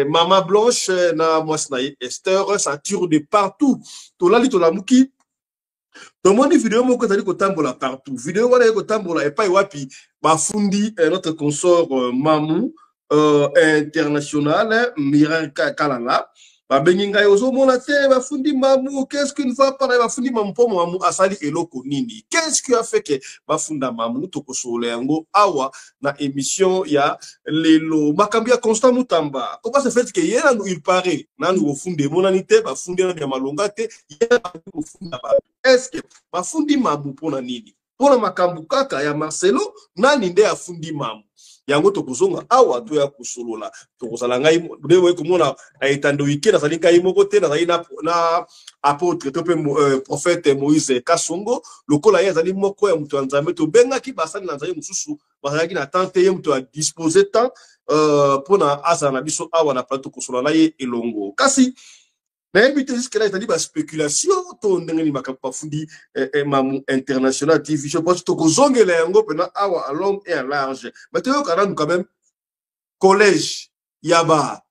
Mama Blanche na mwasnaye Esther, ça tire de partout. Tolali tolamuki. Tout le monde vidéo moko tali ko tambola partout. Vidéo wana ko tambola et pas wapi bafundi notre consort Mamou international Miran Kalala. Babenginga yozo mona te bafundi Mamou, qu'est-ce qu'il ne va pas bafundi Mamou pour Mamou asali eloko nini? Qu'est-ce qui a fait que bafunda Mamou toko sole yango awa na émission ya lelo makambia Constant Mutamba. Comment se fait que yena nous il paraît na nous funde monanité bafundi na malonga te yena bafunda ba. Est-ce que bafundi Mamou pona nini? Pona makambu kaka ya Marcelo nani nde afundi Mamou? Yango tokozonga awa to ya kusolola tokozala ngai dewe komona etando weekend na salinga imoko te na na apôtre to pe prophète Moïse Kasongo lokola ya zali moko ya mutu nzambe to benga ki basali na nzambe mususu bazalaki na tante ye mutu a disposer temps pona asa na biso awa na plateau kusolola ye elongo kasi na invité jusque là c'est-à-dire ba spéculation to ndengeni makapa fundi Mamou international TV je pense to kozongela yango pena awa à long et à large mais tu quand même collège yaba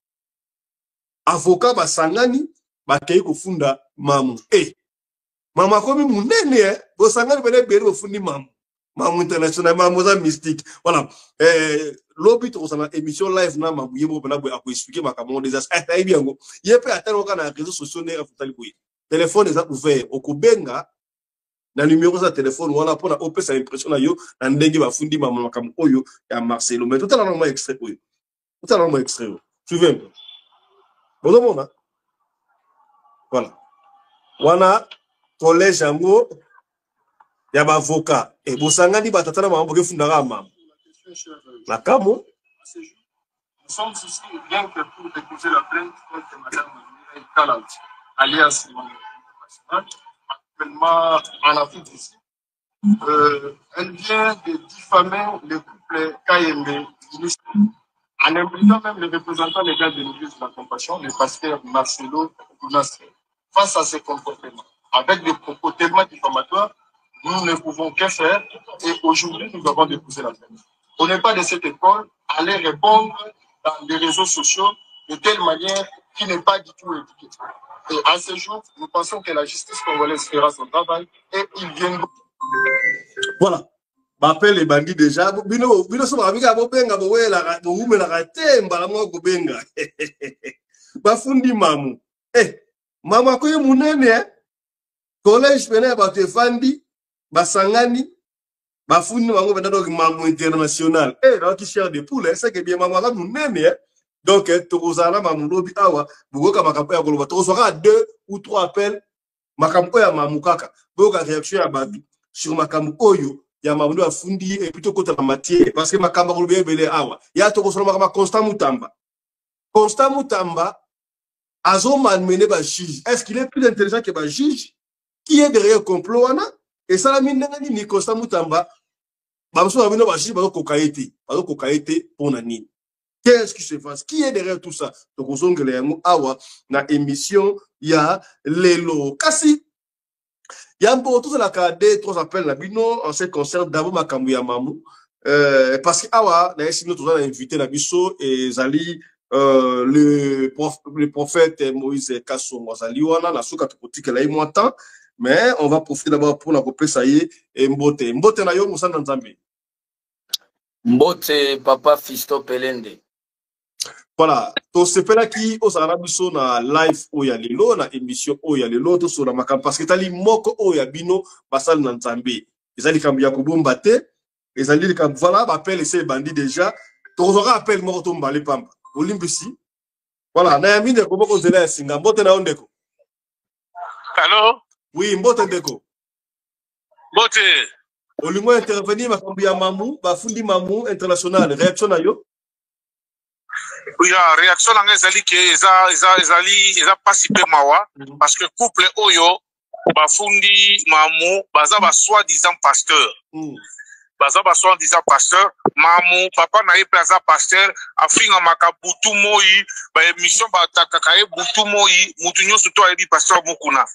avocat ba sangani ba kei ko funda Mamou mama komi munene bo sangani bele bere ko fundi Mamou international Mamou za mystique voilà lobby to sana émission live na Mamou yemo pena bo ako expliquer makamon des as bien ngo yepe atano kana réseaux sociaux ne rafutali ko téléphone est ouvert okubenga na numéro za téléphone wana pona opesa impression na yo na ndenge bafundi Mamou makamon oyo ya Marcelo mais tout à l'heure extrait oyo tout à l'heure extrait suivez un peu bon voilà wana collège yango ya ba avocat et bosangani batatana mambo ke fundaka Mamou la camo. Nous sommes ici bien que pour déposer la plainte contre Madame Kalant, alias actuellement en Afrique ici. Elle vient de diffamer le couple KMB en impliquant même les représentants légaux de l'Église de la Compassion, le pasteur Marcelo Nasser. Face à ces comportements, avec des propos tellement diffamatoires, nous ne pouvons que faire et aujourd'hui nous avons déposé la plainte. On n'est pas de cette école, aller répondre dans les réseaux sociaux de telle manière qui n'est pas du tout éduquée. Et à ce jour, nous pensons que la justice congolaise fera son travail et ils viennent. Voilà. M'appelle les bandits déjà. Bino so babika bobenga bowela boumela katemba la mo kobenga. Bafundi Mamou. Mama ko munene collège pena ba te fandi basangani bafundi bango benda Mamou international na ki cher de poule c'est que bien Mamou nous nene donc tokozala Mamou lobi awa bugoka makampo ya koloba tokozwaka 2 ou 3 appels makampo ya Mamou kaka boka réaction ya babi sur makampo oyo ya Mamou bafundi et plutôt côté la matière parce que makampo kolobi belé awa ya tokozala makampo Constant Mutamba azoman mené ba juge est-ce qu'il est plus intelligent que ba juge qui est derrière complot wana et ça la mine ni Constant Mutamba baso babino ba juge bazo kokaete pour nani qu'est-ce qui se passe qui est derrière tout ça donc ozongela yango awa na émission ya lelo kasi yambo tout la cadre 3 appels la bino en ce qui concerne d'abord makambu ya Mamou parce que awa na esi nous avons invité la biso et zali le prophète Moïse Kasongo zali wana na suka tokotika la moi temps mais on va profiter d'abord pour la couper ça y est mbote na yo musana nzambe mbote papa Fisto Pelende. Voilà, to sepela ki osala biso na live oya lelo na émission oya lelo to sura makam parce que tali moko oya bino basal na nzambe ezali kambi ya kobomba te ezali kam voilà ba appel ese bandi déjà to zora appel moko to mbale pamba olimbisi voilà na yamine ko boko zela singa mbote na ondeko. Allô? Oui, mbote ndeko. Mbote. Olingo intervenir makambi ya Mamou bafundi Mamou international réaction na yo. Oui, la réaction à ezali que eza participer mawa parce que couple oyo bafundi Mamou baza ba soi-disant pasteur. baza baso disant pasteur mamu papa na ye plaza pasteur afinga makabutu moi ba émission batakaka ye butu moi mutu nyonso to ayebi pasteur mokuna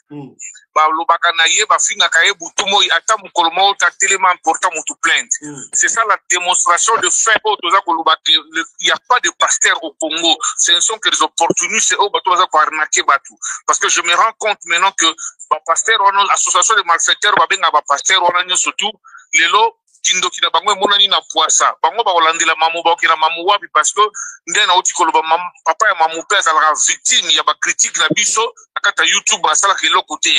balobaka na ye bafingaka ye butu moi ata mokolo moko ta tellement important mutu plainte. C'est ça la démonstration de fait oyo toza koloba que il y a pas de pasteur au Congo, ce ne sont que des opportunistes oyo bato baza koarnaquer bato, parce que je me rends compte maintenant que bapasteur wana association de malfaiteurs babenga bapasteur wana nyonso tout lelo kindoki na bango emonani na poisa bango bakolandela mamu bakokela mamu wapi parce que nde nauti koloba papa ya mamu mpe azalaka victime ya bacritique na biso na kati ya YouTube asalaka eloko te.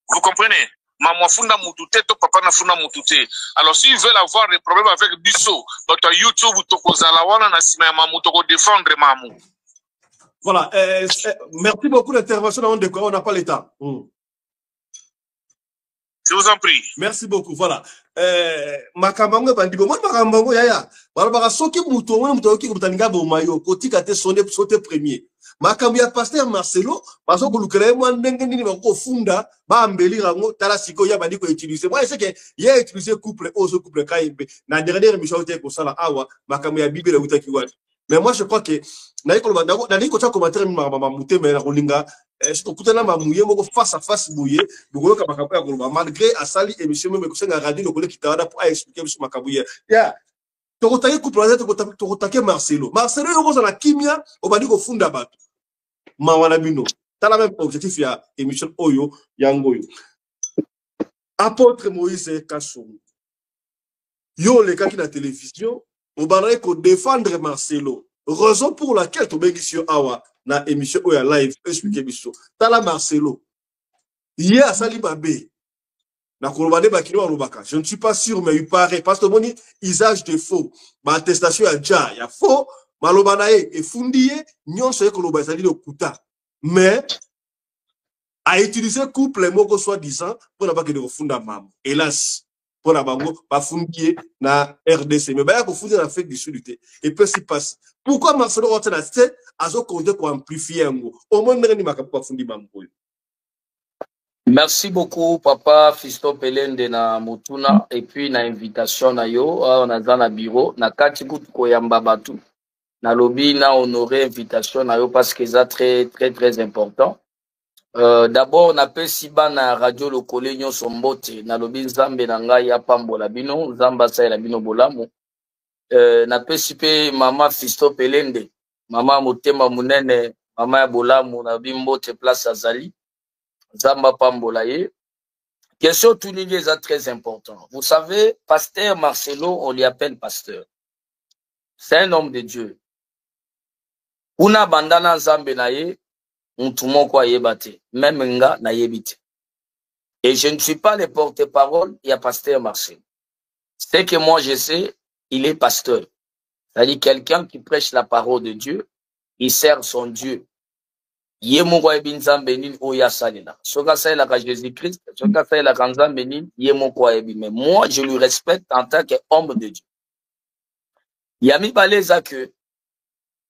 Vous comprenez? Mamu afunda mutu te to papa nafunda mutu te. Alors s'ils veulent avoir des problèmes avec biso bato ya YouTube tokozala wana na nsima ya mamu tokodéfendre mamu. Voilà, merci beaucoup d'intervention dans on n'a pas le temps. Je vous en prie. Merci beaucoup. Voilà. Makambango bandibo moi makambango yaya. Bala soki muto mwana muto ki kutaninga bomayo kotika te sonné sauter premier. Makambo ya pasteur Marcelo baso kulukere mwa ndenge nini bako funda ba mbeli rango tala siko ya bandiko utiliser. Moi c'est que ya utiliser couple ozo couple kaimbe na dernière émission te ko sala awa makambo ya Bible utaki wati. Mais moi je crois que na ikolo na liko cha commentaire mama mute mais na kolinga okutana mamuye moko face à face bouye boko ka makambo ya koloba malgré asali émission même ko senga radio lokole kitawada pour expliquer sur makambo ya tokotaki couple tokotaki Marcelo yoko za na kimia obandi ko funda bato mawana bino tala même objectif ya émission oyo yango yo apôtre Moïse Kasongo yo le kaki na télévision obandi ko défendre Marcelo, raison pour laquelle tu bengi sur awa na émission oya live expliquer biso tala Marcelo hier asali babe na kolobane bakino alobaka je ne suis pas sûr mais il paraît parce que moni usage de faux ba attestation ya ja ya faux malobana e fundiye nyonso e koloba ezali lokuta mais a utiliser couple moko soit disant pour na bakene kofunda mama hélas pour la bango bafundiye na RDC mais baya kofundi na fête du sud et puis si passe pourquoi Marcelo Otena c'est azo compter pour amplifier ngo au moins ndenge ni makapo bafundi mambo. Merci beaucoup papa Fisto Pelende na Mutuna et puis na invitation na yo on a dans la bureau na kati kutu koyamba batu na lobby na honorer invitation na yo parce que ça très important. D'abord na pesi bana radio lokole nyonso mbote na lobby nzambe na ngai ya pambola bino nzamba sa la bino bolamu. Na pesi pe mama Fisto Pelende mama motema munene mama ya bolamu na bimbote place azali Zamba Pambolaye. Question tout est très important. Vous savez, pasteur Marcelo, on lui appelle pasteur. C'est un homme de Dieu. Una bandana zambe naye, untumo kwa yebate. Même nga na yebite. Et je ne suis pas le porte-parole, il y a pasteur Marcelo. C'est que moi je sais, il est pasteur. C'est-à-dire quelqu'un qui prêche la parole de Dieu, il sert son Dieu. Yemo kwa ebi nzambe nini oya salela. Soka salela ka Jésus-Christ, soka salela ka nzambe nini yemo kwa ebi. Mais moi, je lui respecte en tant qu'homme de Dieu. Yami baleza que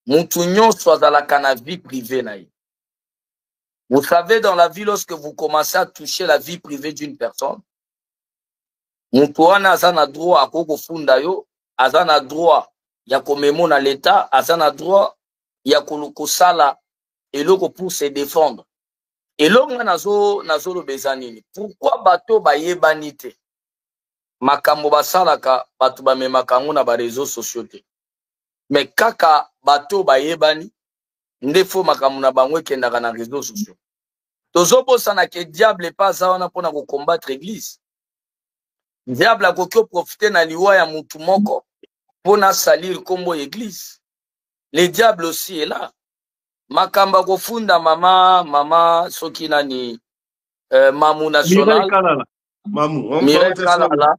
mutu nyonso azalaka na vie privée na ye. Vous savez, dans la vie, lorsque vous commencez à toucher la vie privée d'une personne, mutu wana azana droit à koko funda yo, azana droit ya komemo na l'État, azana droit ya kolokosala eloko pour se défendre. Et l'homme nazo le bezanini. Pourquoi bato ba yebani te? Makambo basalaka bato ba memakango na ba réseaux sociaux te. Mais kaka bato ba yebani ndefo makambo na bango kendaka na réseaux sociaux. Tozo bosana ke diable pas ça wana pona ko combattre église. Diable a kokyo profiter na liwa ya mutu moko pona salir kombo église. Le diable aussi est là. Makamba kofunda mama soki nani mamu national Mireille Kalala.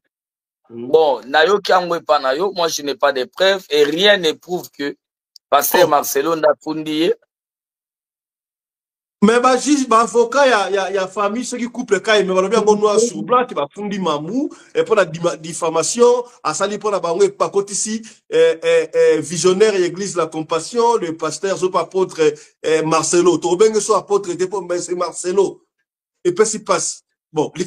Bon nayo kiangwe pa nayo, moi je n'ai pas de preuves et rien ne prouve que pasteur Marcelo ndafundiye. Mais ba juge ba avocat ya famille ceux qui couple kai mais ba bien bon noir sur blanc qui ba fundi mamu et pour la diffamation asali pour la bango pa ici visionnaire église la compassion le pasteur zo apôtre Marcelo to ben so apôtre était pour c'est Marcelo et puis si passe bon les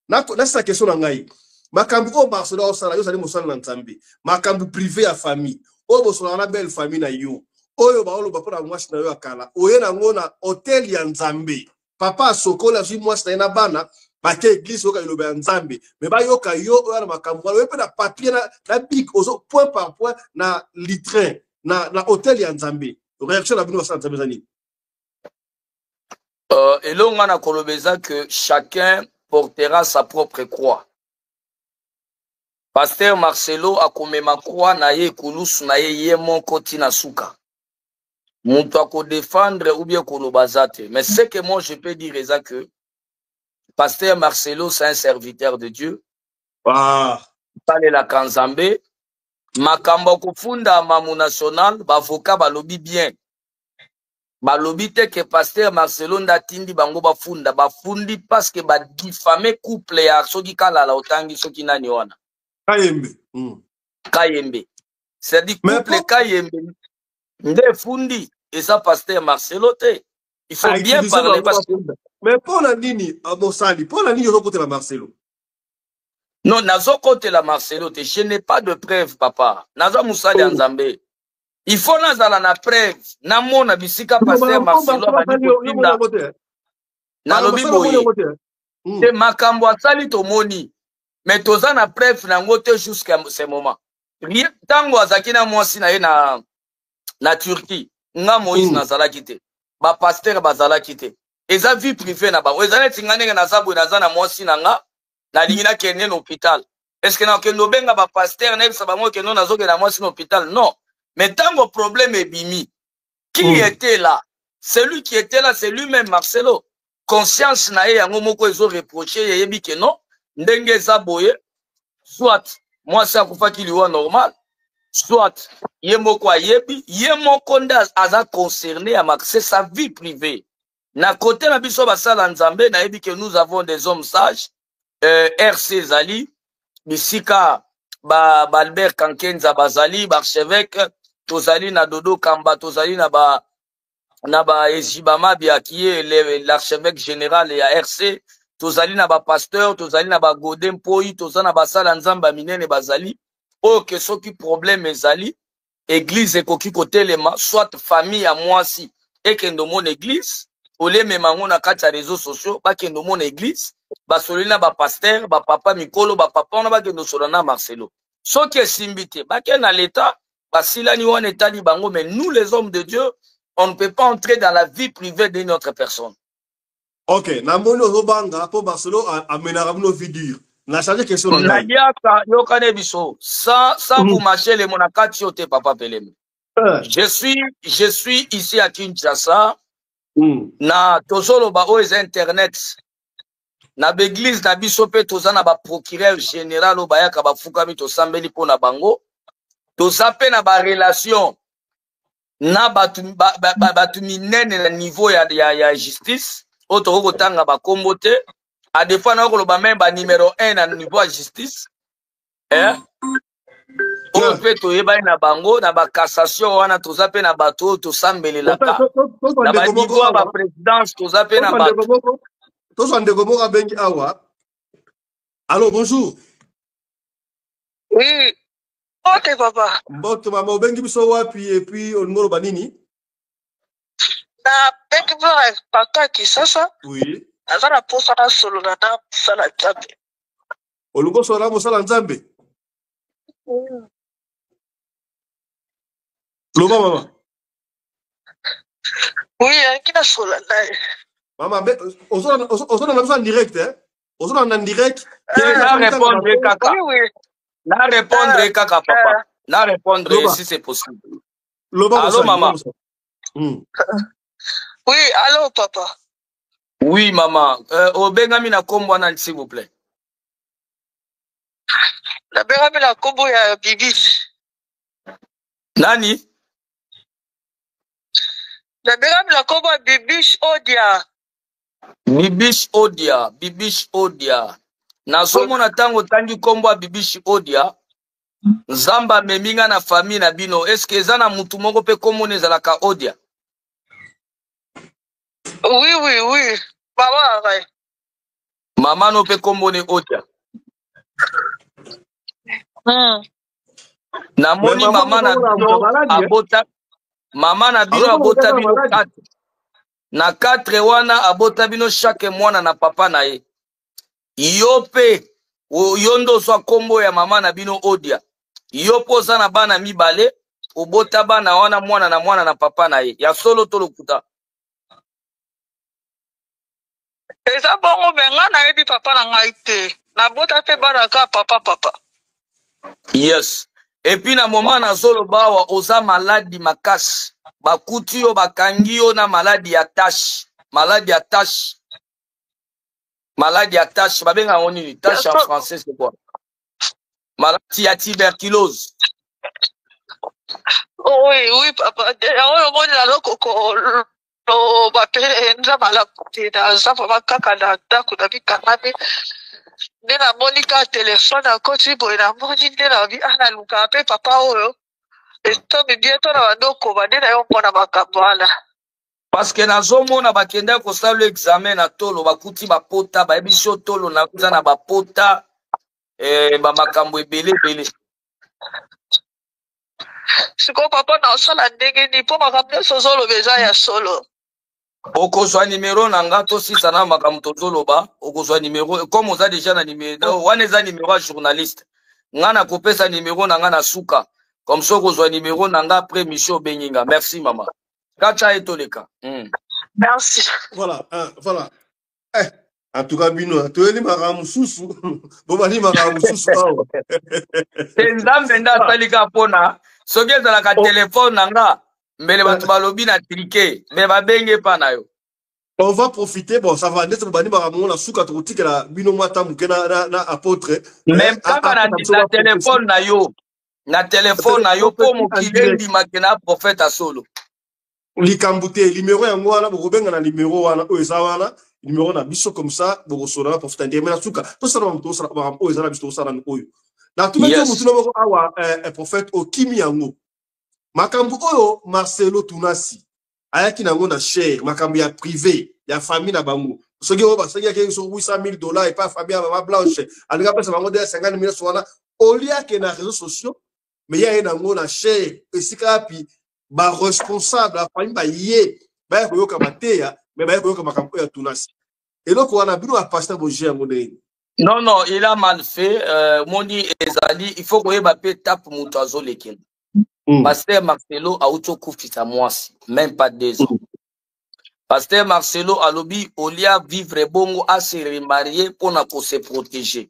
non Nasa question na ngai. Makambu o Barcelona osala yo sali mosala na Nzambe. Makambu privé ya famille. O bosala na belle famille na yo. Oyo ba olo ba pona mwasi na yo akala. Oye na ngona hotel ya Nzambe. Papa sokola zwi mwasi na bana ba ke église oka iloba ya Nzambe. Me ba yoka yo oya na makambu. Yo pe na papier na big ozo point par point na litrin na hotel ya Nzambe. Réaction na bino basala Nzambe zani. Et là, on a kolobeza que chacun portera sa propre croix. Pasteur Marcelo a comme ma croix na ye kulus na ye mon koti na suka. Monto a ko défendre ou bien kolobazate. Mais ce que moi je peux dire est que Pasteur Marcelo c'est un serviteur de Dieu. Ah. Pale la Kanzambe. Makambo kufunda mamu national bavoka balobi bien. Balobi te que Pasteur Marcelo ndatindi bango bafundi parce que ba diffamer couple ya soki kala la otangi soki nani wana. Kayembe. Kayembe. C'est-à-dire couple Kayembe nde fundi et ça Pasteur Marcelo te. Il faut bien parler parce que mais pour la nini Mosali, pour la nini côté la Marcelo. Non, nazo côté la Marcelo te, je n'ai pas de preuve papa. Nazo Moussali Nzambe. Il faut nazala na preuve. Na mona bisika Pasteur Marcelo na lobi boye. Te makambo asali to moni. Mais toza na preuve na ngote jusqu'à ce moment. Rien tango azakina mwasi na ye na Turquie. Nga Moïse nazala kite. Ba pasteur bazala kite. Eza vie privée na ba. Eza tingane na zabu na zana mwasi na nga na lingina kene l'hôpital. Est-ce que na kendo benga ba pasteur na sa ba mo keno nazo ke na mwasi na hôpital? Non. Mais tango problème est bimi. Qui était là? Celui qui était là, c'est lui-même Marcelo. Conscience na ye yango moko ezo reprocher yebi ke non. Ndenge za boye. Soit moi ça kufa ki liwa normal. Soit yemoko ayebi, yemoko nda aza concerné à c'est sa vie privée. Na côté na biso basala Nzambe na yebi que nous avons des hommes sages. RC Zali, bisika Albert Kankenza bazali, archevêque, tozali na Dodo Kamba, tozali na ba Ejibama bia qui est l'archevêque général et RC, tozali na ba pasteur, tozali na ba Godem Poi, tozali na basala Nzamba minene bazali. Oh, que ce qui problème ezali, église ekoki kotelema, soit famille à moi si, et kendo mon église, ou les mêmes na kati réseaux sociaux, ba kendo mon église, ba solina ba pasteur, ba papa Mikolo, ba papa na ba kendo solana Marcelo. Ce qui est simbité, ba ken à l'état, ba silani wan état li bango, mais nous les hommes de Dieu, on ne peut pas entrer dans la vie privée de notre personne. Ok, na mono robanga pour Marcelo amenera nos vidéos. Na chargé question na ngai. Nadiaka yokane biso. Ça vous marchez les monakati ote papa Pelem. Je suis ici à Kinshasa. Na tozolo ba oz internet. Na l'église na biso pe tozana ba procureur général o bayaka ba fukami to sambeli pona bango. Tozape na ba relation na batu minene na niveau ya justice. Oto ko tanga ba kombote. A des fois, nous avons même numéro 1 à niveau de justice. On peut tout yeba na bango, na ba cassation, on a tout zappé na bateau, tout sambele la ta. Na ba niveau à ba présidence, tout zappé na bateau. Tous en dégomo à bengi awa. Allô, bonjour. Oui. Ok, papa. Bon, tu m'as bengi biso wapi et puis au numéro banini. Na bengi papa qui ça? Oui. Azana posa na solo na sala Nzambe. Olugo sola mo sala Nzambe. Loba mama. Oui, kina sola na. Mama, osona na en direct hein. Osona en direct. Na répondre kaka. Oui. Na répondre kaka papa. Na répondre si c'est possible. Loba. Allô maman. Oui, allô papa. Oui, maman. Obengami na kombo na s'il vous plaît. La bengami na kombo ya Bibish. Nani? La bengami na kombo ya Bibish Odia. Bibish Odia. Na somo na tango tangi kombo ya Bibish Odia. Nzamba meminga na famille na bino. Est-ce que zana mutu moko pe kombo nezalaka Odia? Oui. Maman, ouais. Maman no pe kombone Odia. Namoni maman na bino abota. Maman na bino abota bino 4. Na 4 wana abota bino chaque mwana na papa na ye. Yo pe yondo so kombo ya maman na bino Odia. Yo poza na bana mibale obota bana wana mwana na papa na ye. Ya solo to lokuta. Eza bongo benga na yebi papa na ngai te. Na bota pe bana ka papa. Yes. Et puis na moment na solo bawa oza maladi makasi. Bakuti yo bakangi yo na maladi ya tache. Maladi ya tache. Maladie à tache, babenga ngoni tache en français c'est quoi? Maladie à tuberculose. Oui, papa. On moni la lokoko lo bapele nza malakuti na zafa makaka na ndako na bikangami. Nde na moni ka telefone akoti boye na moni nde na bi ana luka pe papa oyo. Esto mi bieto na bandoko bande na yo mona makambo wana. Parce que nazomona bakenda kosala examen na tolo bakuti bapota bayebiso tolo na kuza na bapota ba makambo ebele. Siko papa na osala ndenge ni po makambo sozolo beza ya solo. Okozwa numéro na nga to sisa na makambo tozoloba okozwa numéro comme oza déjà na numéro wana eza numéro ya journaliste. Nga na kopesa numéro na nga na suka. Comme ça okozwa numéro na nga après mission beninga. Merci maman. Kacha etoleka. Merci. Voilà, voilà. En tout cas, bino, tu es les maramususu. Bobali maramususu. C'est nzambe nda salika pona. Soki ezalaka téléphone nanga, mbele batu balobi na trike, me babenge pa na yo. On va profiter, bon, ça va, nest bobali maramu na suka trotika la bino mwata muke na apôtre. Même kaka na téléphone na yo. Na téléphone na yo po mokili makena prophète a solo. Likambute numéro ya ngwana bokobenga na numéro wana o eza wana numéro na biso comme ça bokosola na profita ndeme na suka to sala mto sala ba o eza na biso sala oyo na tumete mutu na boko awa prophète okimi yango makambo oyo Marcelo Tunasi ayaki nango na share makambo ya privé ya famille na bango soki o ba soki yake so $800,000 et pas famille ya blanche alinga pesa bango de 50,000 swana olia ke na réseaux sociaux mais ya nango na share esika pi ba responsable la famille ba yé ba ko yoka mateya mais ba ko yoka makambo ya Tunasi et donc on a bino a pasteur Boger ngone. Non, il a mal fait. Moni ezali, il faut que Mbappé tape Moutazo lekin. Pasteur Marcelo a auto kufisa mwasi, même pas 2 ans. Pasteur Marcelo a lobby olia vivre bongo à se remarier pour na ko se protéger.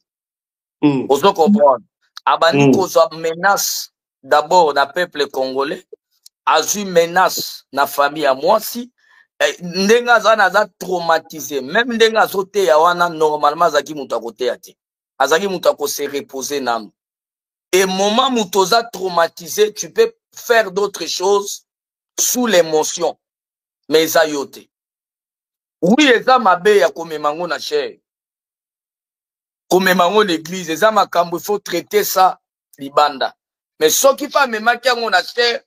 Vous comprendre. Abani ko zo menace d'abord na peuple congolais. Azu menace na famille à mwasi. Ndenga zana za traumatisé même ndenga zote ya wana normalement zaki mutakote ate azaki mutako se reposer nam et moment mutoza traumatisé tu peux faire d'autres choses sous l'émotion mais ça yote oui eza mabe ya komemango na cher komemango l'église eza makambo il faut traiter ça libanda mais soki pa memaki yango na cher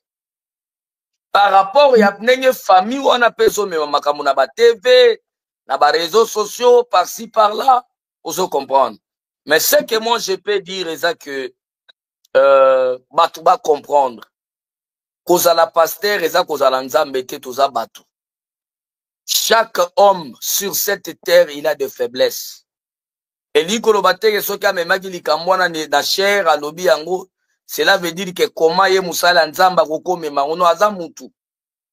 par rapport à une famille où on a personne mais ba TV, na ba réseaux sociaux par-ci par-là, on se comprendre. Mais ce que moi je peux dire c'est que batu ba comprendre. Koza la pasteur eza koza la nzambe te toza batu. Chaque homme sur cette terre il a des faiblesses. Et likolo bateke soki amemaki likambwana na chair alobi yango. Cela veut dire que comment ye musala nzamba koko mema ono azamutu.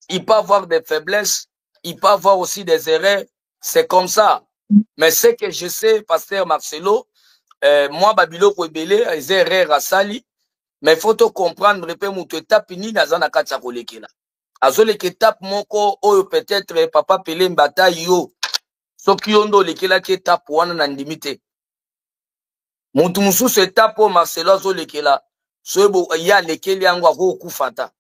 Il peut avoir des faiblesses, il peut avoir aussi des erreurs, c'est comme ça. Mais ce que je sais, pasteur Marcelo, moi babilo ko ebele les erreurs à sali, mais faut te comprendre pe mutu étape ni nazana katsa kolekela. Azole ke étape moko oyo peut-être papa Pelé mbata yo. Soki yondo lekela ki étape wana na ndimite. Mutu mususu étape o Marcelo azolekela. Soebo ya lekeli yango akokufata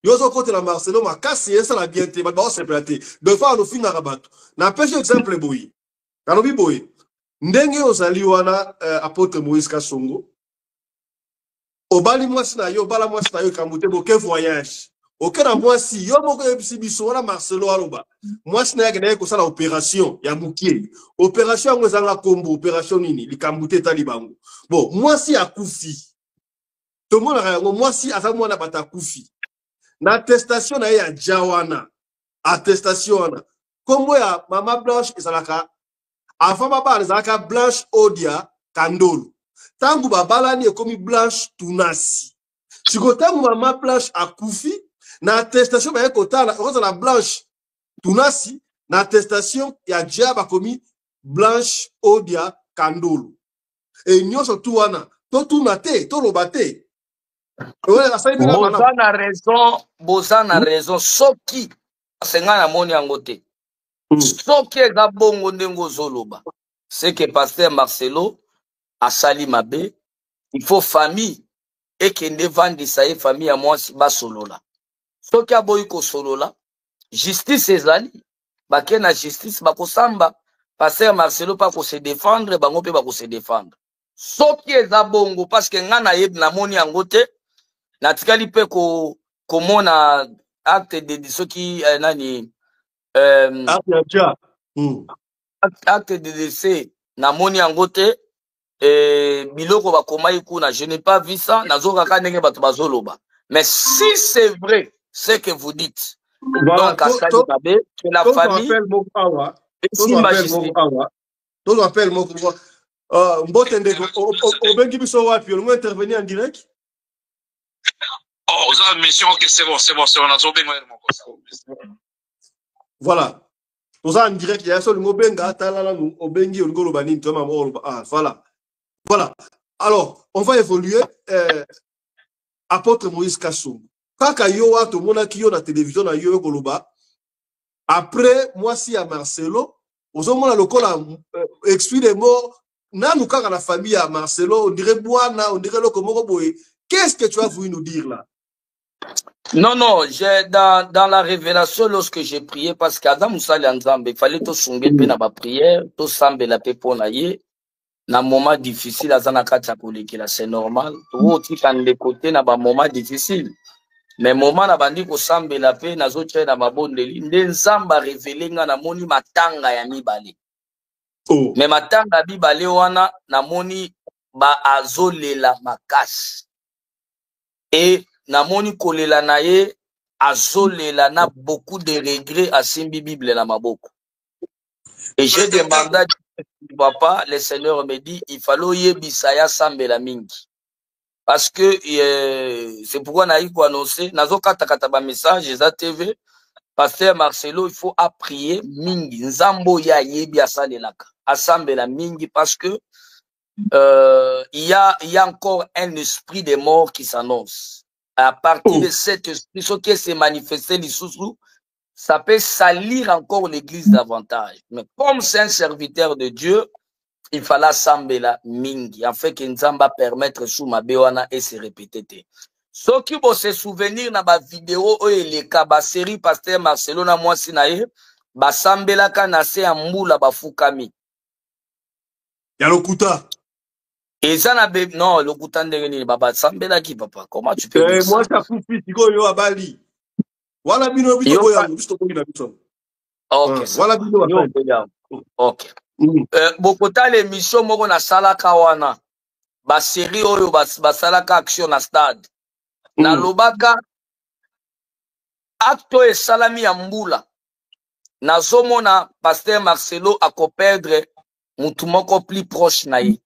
yozo kote na Marcelo makasi esa la bien te ba se platé de fois no finga rabato na pêche exemple boyi kalobi boyi ndenge ozali wana apôtre Moïse Kasongo obali mwasi na yo bala mwasi na yo kambute boke voyage okena mwasi yo moko yebisi biso wana Marcelo aloba mwasi na yake na ko sala opération ya mukie opération yango ezanga kombo opération nini likambo te tali bango bon mwasi akufi to mona yango mwasi aza mwana bata kufi na attestation na ye ya jawana attestation wana kombo ya mama Blanche ezalaka avant baba ezalaka Blanche Odia Kandolo tangu babalani ekomi Blanche Tunasi siko tangu mama Blanche akufi na attestation ba ekotala oza la Blanche Tunasi na attestation ya Diaba komi Blanche Odia Kandolo et nyonso tu wana to tuna te to loba te boza na raison soki senga na moni yango te soki eza bongo ndenge ozoloba c'est que pasteur Marcelo asali mabe il faut famille ekende vandisa ye famille ya mwasi basolola soki aboyi kosolola justice ezali bake na justice bakosamba pasteur Marcelo pa ko se défendre bango mpe bako se défendre soki eza bongo parce que nga na yebi na moni yango te natikali pe komona acte de soki nani acte de décès na moni yango te biloko bakomai kuna je n'ai pas vu ça nazokaka ndenge bato bazoloba mais si c'est vrai ce que vous dites voilà, donc asali mabe que la famille tout appelle moko mbote ndeko obengi biso wapi on intervenir en direct. Oh, vous avez une mission, ok, c'est bon, on a sauvé voilà. Vous avez en direct, il y a sur le Mobenga, Talala, Obengi, Olgolo Banin, Thomas Moro. Ah, voilà. Voilà. Alors, on va évoluer. Apôtre Moïse Kassoum. Kaka yo wa to mona ki yo na télévision na yo Koloba. Après, moi si à Marcelo, aux hommes la lokola exclu des morts. Na nous kaka la famille à Marcelo, on dirait Boana, on dirait Lokomoko Boé. Qu'est-ce que tu as voulu nous dire là? Non, dans la révélation, lorsque j'ai prié, parce qu'Adam Moussa Nzambe, il fallait tout songer na ba prière, tout semble la paix pour naïe, na moment difficile, azana kacha là, c'est normal. Tout quand de côté na ba moment difficile. Mais moment na bandi ko semble la paix, na zo tche na ba bondeli, nzamba révélé nga na moni matanga ya mibale. Oh. Mais matanga bibale wana na moni ba azolela makasi. Et namoni kolela na ye azolela na beaucoup de regrets à Simbi Bible na maboko. Et j'ai demandé à papa, le Seigneur me dit il fallait yebisaya sambela mingi. Parce que c'est pourquoi na iko annoncer nazo kata ba message za TV pasteur Marcelo il faut prier mingi nzambo ya yebi asalelaka asambela mingi parce que il y a encore un esprit de mort qui s'annonce. À partir de cet esprit, ce qui s'est manifesté, ça peut salir encore l'église davantage. Mais comme c'est un serviteur de Dieu, il fallait assembler la mingi, afin que Nzamba permettre sous ma béwana et se répéter. Ce qui vont se souvenir dans ma vidéo, les cas, la série pasteur Marcelo na moi sinaye, basambela kanase amboula bafukami. Ya lokuta. Et ça n'a pas... Non, le Koutan de Baba Sambela qui, papa. Comment tu peux dire ça? Moi, ça coupe yo à Bali. Voilà, bino bito boya, juste pour la mission. Ok. Voilà, bino boya. Ok. Bokota l'émission, moi, on a salaka wana. Ba série oyo, ba salaka action na stade. Na lobaka, acto et salami ambula. Na zomona, pasteur Marcelo a ko perdre, moutumoko plus proche na ye.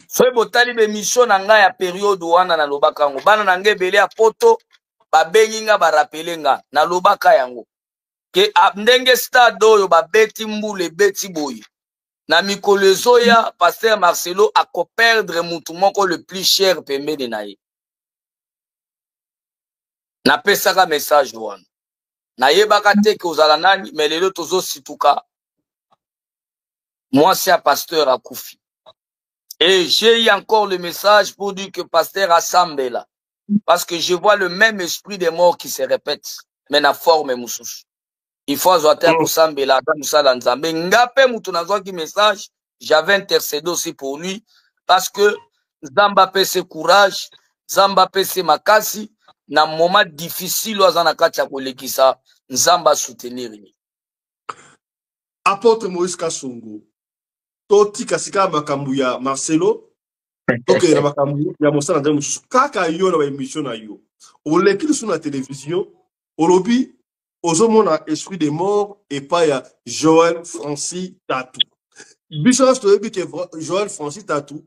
So botali be mission na nga ya période wana na lobaka yango bana na ngebele ya poto babengi nga barapele nga na lobaka yango ke ndenge stade oyo babeti mbule beti boye na mikolo zoya pasteur Marcelo a ko perdre mutu moko le plus cher pembeni na ye na pesaka message wana na yebaka te ke ozala nani mais lelo tozo situka moi c'est un pasteur akufi. Et j'ai eu encore le message pour dire que pasteur assemble là. Parce que je vois le même esprit des morts qui se répète. Mais na forme moussous. Il faut azoter pour assemble là. Mais ngape moutonazo qui message. J'avais intercédé aussi pour lui. Parce que Zamba pe se courage. Zamba pe se makasi. na moment difficile aza na kati ya kolekisa nzamba soutenir ye. Apôtre Moïse Kasongo totika sika makambu ya Marcelo toke na makambu ya mosala nzambe mosusu kaka yo na ba émission na yo oleki sur la télévision olobi ozomona esprit de mort et pas ya Joël Francis Tatou biso toyebi ke Joël Francis Tatou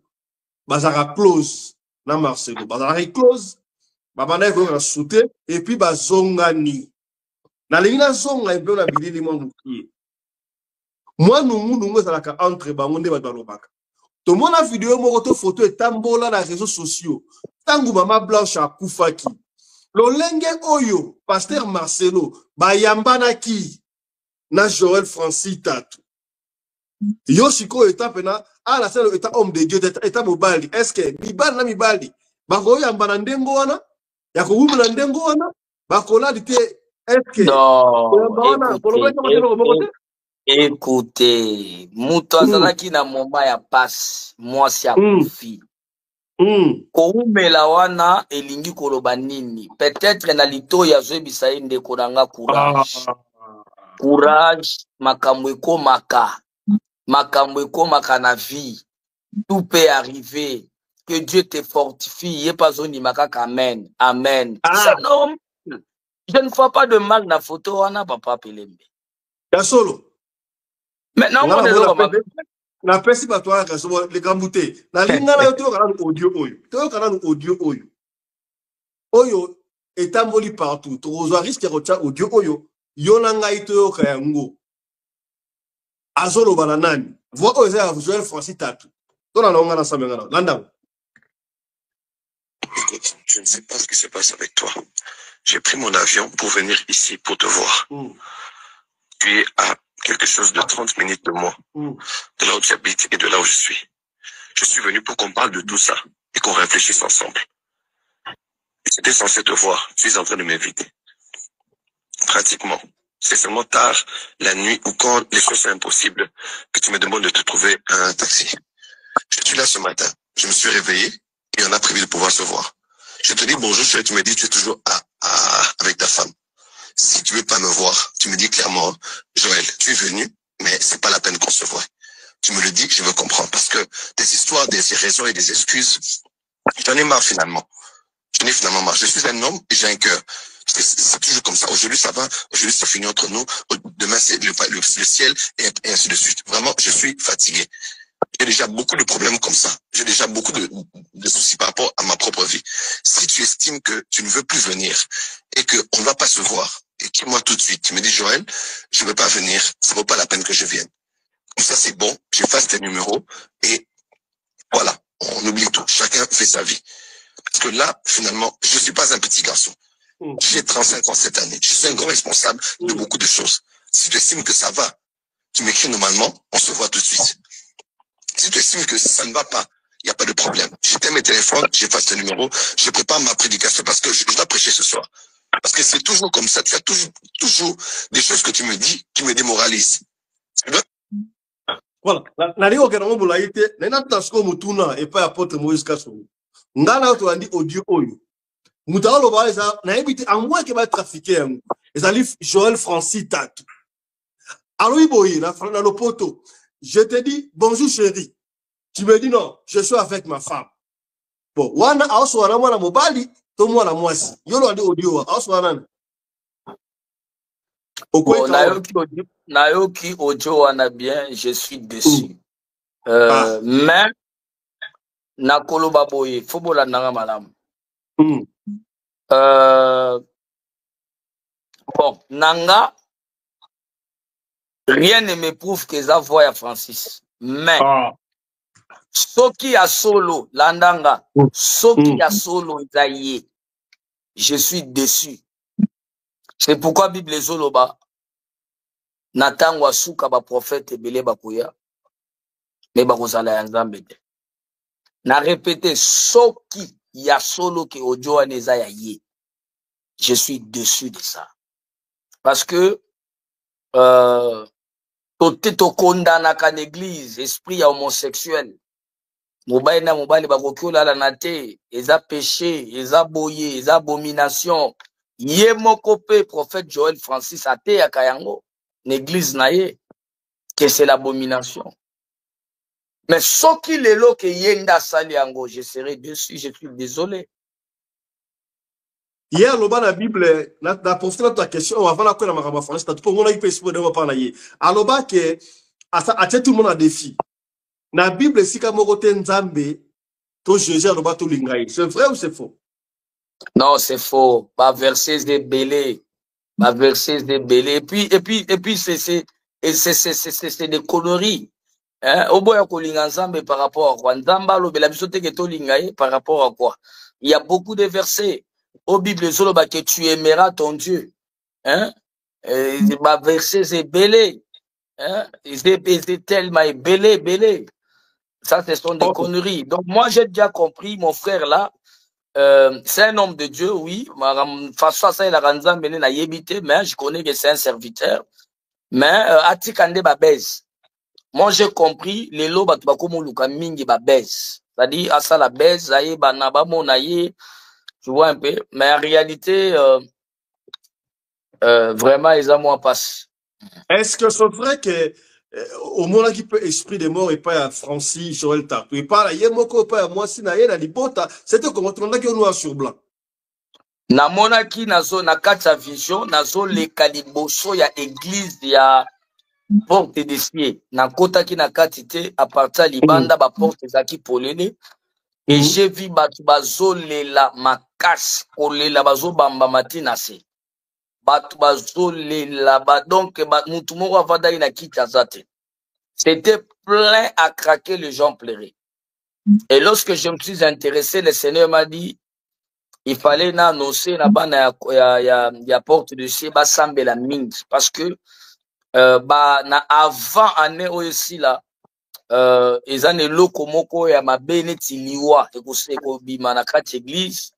bazaka close na Marcelo bazaka close babana ko na souté et puis bazongani na lingina zonga ebe na bilili mo mukie moi nous ezalaka entre bango nde bato balobaka tomona video moko to photo etambola na réseaux sociaux tangu mama Blanche akufaki lolenge oyo pasteur Marcelo bayambanaki na Joël Francis Tatou yo sikoyo eta pena ala selo eta homme de Dieu eta mobali est-ce que mibali na mibali bakoyambana ndengo wana ya kowumela ndengo wana bakolali te est-ce que non écoutez mutu azalaki na moma ya pasi mwasi akufi koumela wana elingi koloba nini peut-être na litoyi azoyebisa ye ndeko nanga courage makambo ekomaka na vie tout peut arriver que Dieu te fortifie ye pas zonima kaka amen c'est normal je ne vois pas de mal na photo wana papa Pelembe ya solo maintenant na pesi bato wana kaso le gambute na linga na yo to kana audio oyo etamboli partout to risque rocha audio oyo yo na ngai to ka yango azolo bana nani voix oyo za Joël Francis Tatou to na longa na samenga na landa. Écoute, je ne sais pas ce qui se passe avec toi. J'ai pris mon avion pour venir ici pour te voir. Tu es à quelque chose de 30 minutes de moi, de là où tu habites et de là où je suis. Je suis venu pour qu'on parle de tout ça et qu'on réfléchisse ensemble. J'étais censé te voir, tu es en train de m'inviter. Pratiquement. C'est seulement tard, la nuit, ou quand les choses sont impossibles, que tu me demandes de te trouver un taxi. Je suis là ce matin, je me suis réveillé et on a prévu de pouvoir se voir. Je te dis bonjour, tu me dis tu es toujours avec ta femme. Si tu veux pas me voir, tu me dis clairement, Joël, tu es venu, mais c'est pas la peine qu'on se voie. Tu me le dis, je veux comprendre, parce que des histoires, des raisons et des excuses, j'en ai marre finalement. J'en ai finalement marre. Je suis un homme et j'ai un cœur. C'est toujours comme ça. Aujourd'hui, ça va. Aujourd'hui, ça finit entre nous. Demain, c'est le ciel et ainsi de suite. Vraiment, je suis fatigué. J'ai déjà beaucoup de problèmes comme ça. J'ai déjà beaucoup de soucis par rapport à ma propre vie. Si tu estimes que tu ne veux plus venir et qu'on ne va pas se voir, écris-moi tout de suite. Tu me dis, Joël, je ne veux pas venir. Ça vaut pas la peine que je vienne. Comme ça, c'est bon. J'efface tes numéros et voilà. On oublie tout. Chacun fait sa vie. Parce que là, finalement, je suis pas un petit garçon. J'ai 35 ans cette année. Je suis un grand responsable de beaucoup de choses. Si tu estimes que ça va, tu m'écris normalement, on se voit tout de suite. Si tu estimes que ça ne va pas, il n'y a pas de problème. J'éteins mes téléphones, j'efface tes numéros, je prépare ma prédication parce que je dois prêcher ce soir. Parce que c'est toujours comme ça. Tu as toujours des choses que tu me dis qui me démoralisent. Voilà. Nalio kerango bulaite, nena tasko mutuna et pas apôtre Moïse Kasongo. Ngana to andi audio oyo. Mutalo ba eza na ebiti amwa ke ba trafiquer yango. Ezali Joël Francis Tatou. Alors iboyi na lopoto. Je te dis bonjour chérie. Tu me dis non, je suis avec ma femme. Bon, wana aso wana mwana mobali to mwana mwasi. Yolo andi audio aso wana. Bon, Nayoki audio wana bien, je suis déçu. Mais nakolo baboye, fobola nanga malamu. Bon, nanga, rien ne me prouve que ça voit à Francis. Mais, soki a solo, landanga, soki a solo, isaïe, je suis déçu. C'est pourquoi Bible Zoloba, Natango Asuka ba prophète Bele Bakuya, mais Bakozala Yanzambede. Na répété, soki ya solo ke ojo aneza ya ye. Je suis déçu de ça. Parce que, tote to kondana kan église, esprit homosexuel. mobali na mobali bakoki olala na te, eza péché, eza boye, eza abomination. Ye moko pe prophète Joël Francis ateyaka yango n'église na ye que c'est l'abomination. Mais soki lelo ke yenda sali yango, je serai dessus, je suis désolé. Hier, le bas de la Bible, la profité de ta question, avant la makambo français, t'as tout le monde qui peut exprimer de pas naïe. Alors bas que, à tout le monde a défi. Na Bible, si comme côté Nzambe, to Jésus le bas tout l'ingaï. C'est vrai ou c'est faux? Non, c'est faux. Pas verset de belé. Pas verset de belé. Et puis, c'est des conneries. Hein? Au bout de par rapport à quoi? Nzamba, par rapport à quoi? Il y a beaucoup de versets. Au Bible, que tu aimeras ton Dieu. Hein? Ma verset, c'est belé. Hein? C'est tellement belé. Ça, ce sont des conneries. Donc, moi, j'ai déjà compris, mon frère là, c'est un homme de Dieu, oui. Face à ça, il a mais je connais que c'est un serviteur. Mais, Atikande Babez. Moi, j'ai compris, les lots, c'est-à-dire, à ça, la baisse, tu vois un peu. Mais en réalité, vraiment, ils ont moins passé. Est-ce que c'est vrai que, au moment qui peut esprit de mort et pas à Francis, Joël Tartou, et pas à Yemoko, pas à moi, si na yena libota, c'était comme on a qui noir sur blanc. Na monaki, nazo, na kata vision, nazo, les caliboso, ya église, ya porte de ciel. Na kota ki na katite, à partir libanda, ba porte zaki polele. Et j'ai vu bazo lela makas, kolela bazo bamba matina se. Batu bazo lela ba, donc, mutu moko avada ina kita zate. C'était plein à craquer, les gens pleuraient. Et lorsque je me suis intéressé, le Seigneur m'a dit, il fallait annoncer la porte de ciel, sambe la mine. Parce que, avant année aussi là, ils ont loko moko ya mabene ti liwa, eko bima na kati église,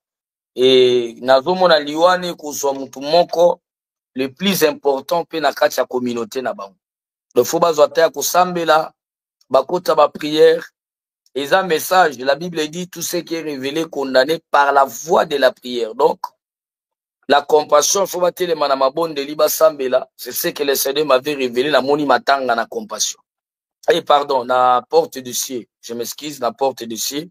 et nazomona liwa ne kozwa mutu moko, le plus important pe na kati ya communauté na bango. Donc, faut bazwa ta ko sambela, bakota ba prière. Et un message, la Bible dit tout ce qui est révélé, condamné par la voie de la prière. Donc, la compassion, il faut battre les manamabon de Liba Sambela, c'est ce que le Seigneur m'avait révélé, la moni matanga na compassion. Et pardon, la porte du ciel. Je m'excuse, la porte du ciel.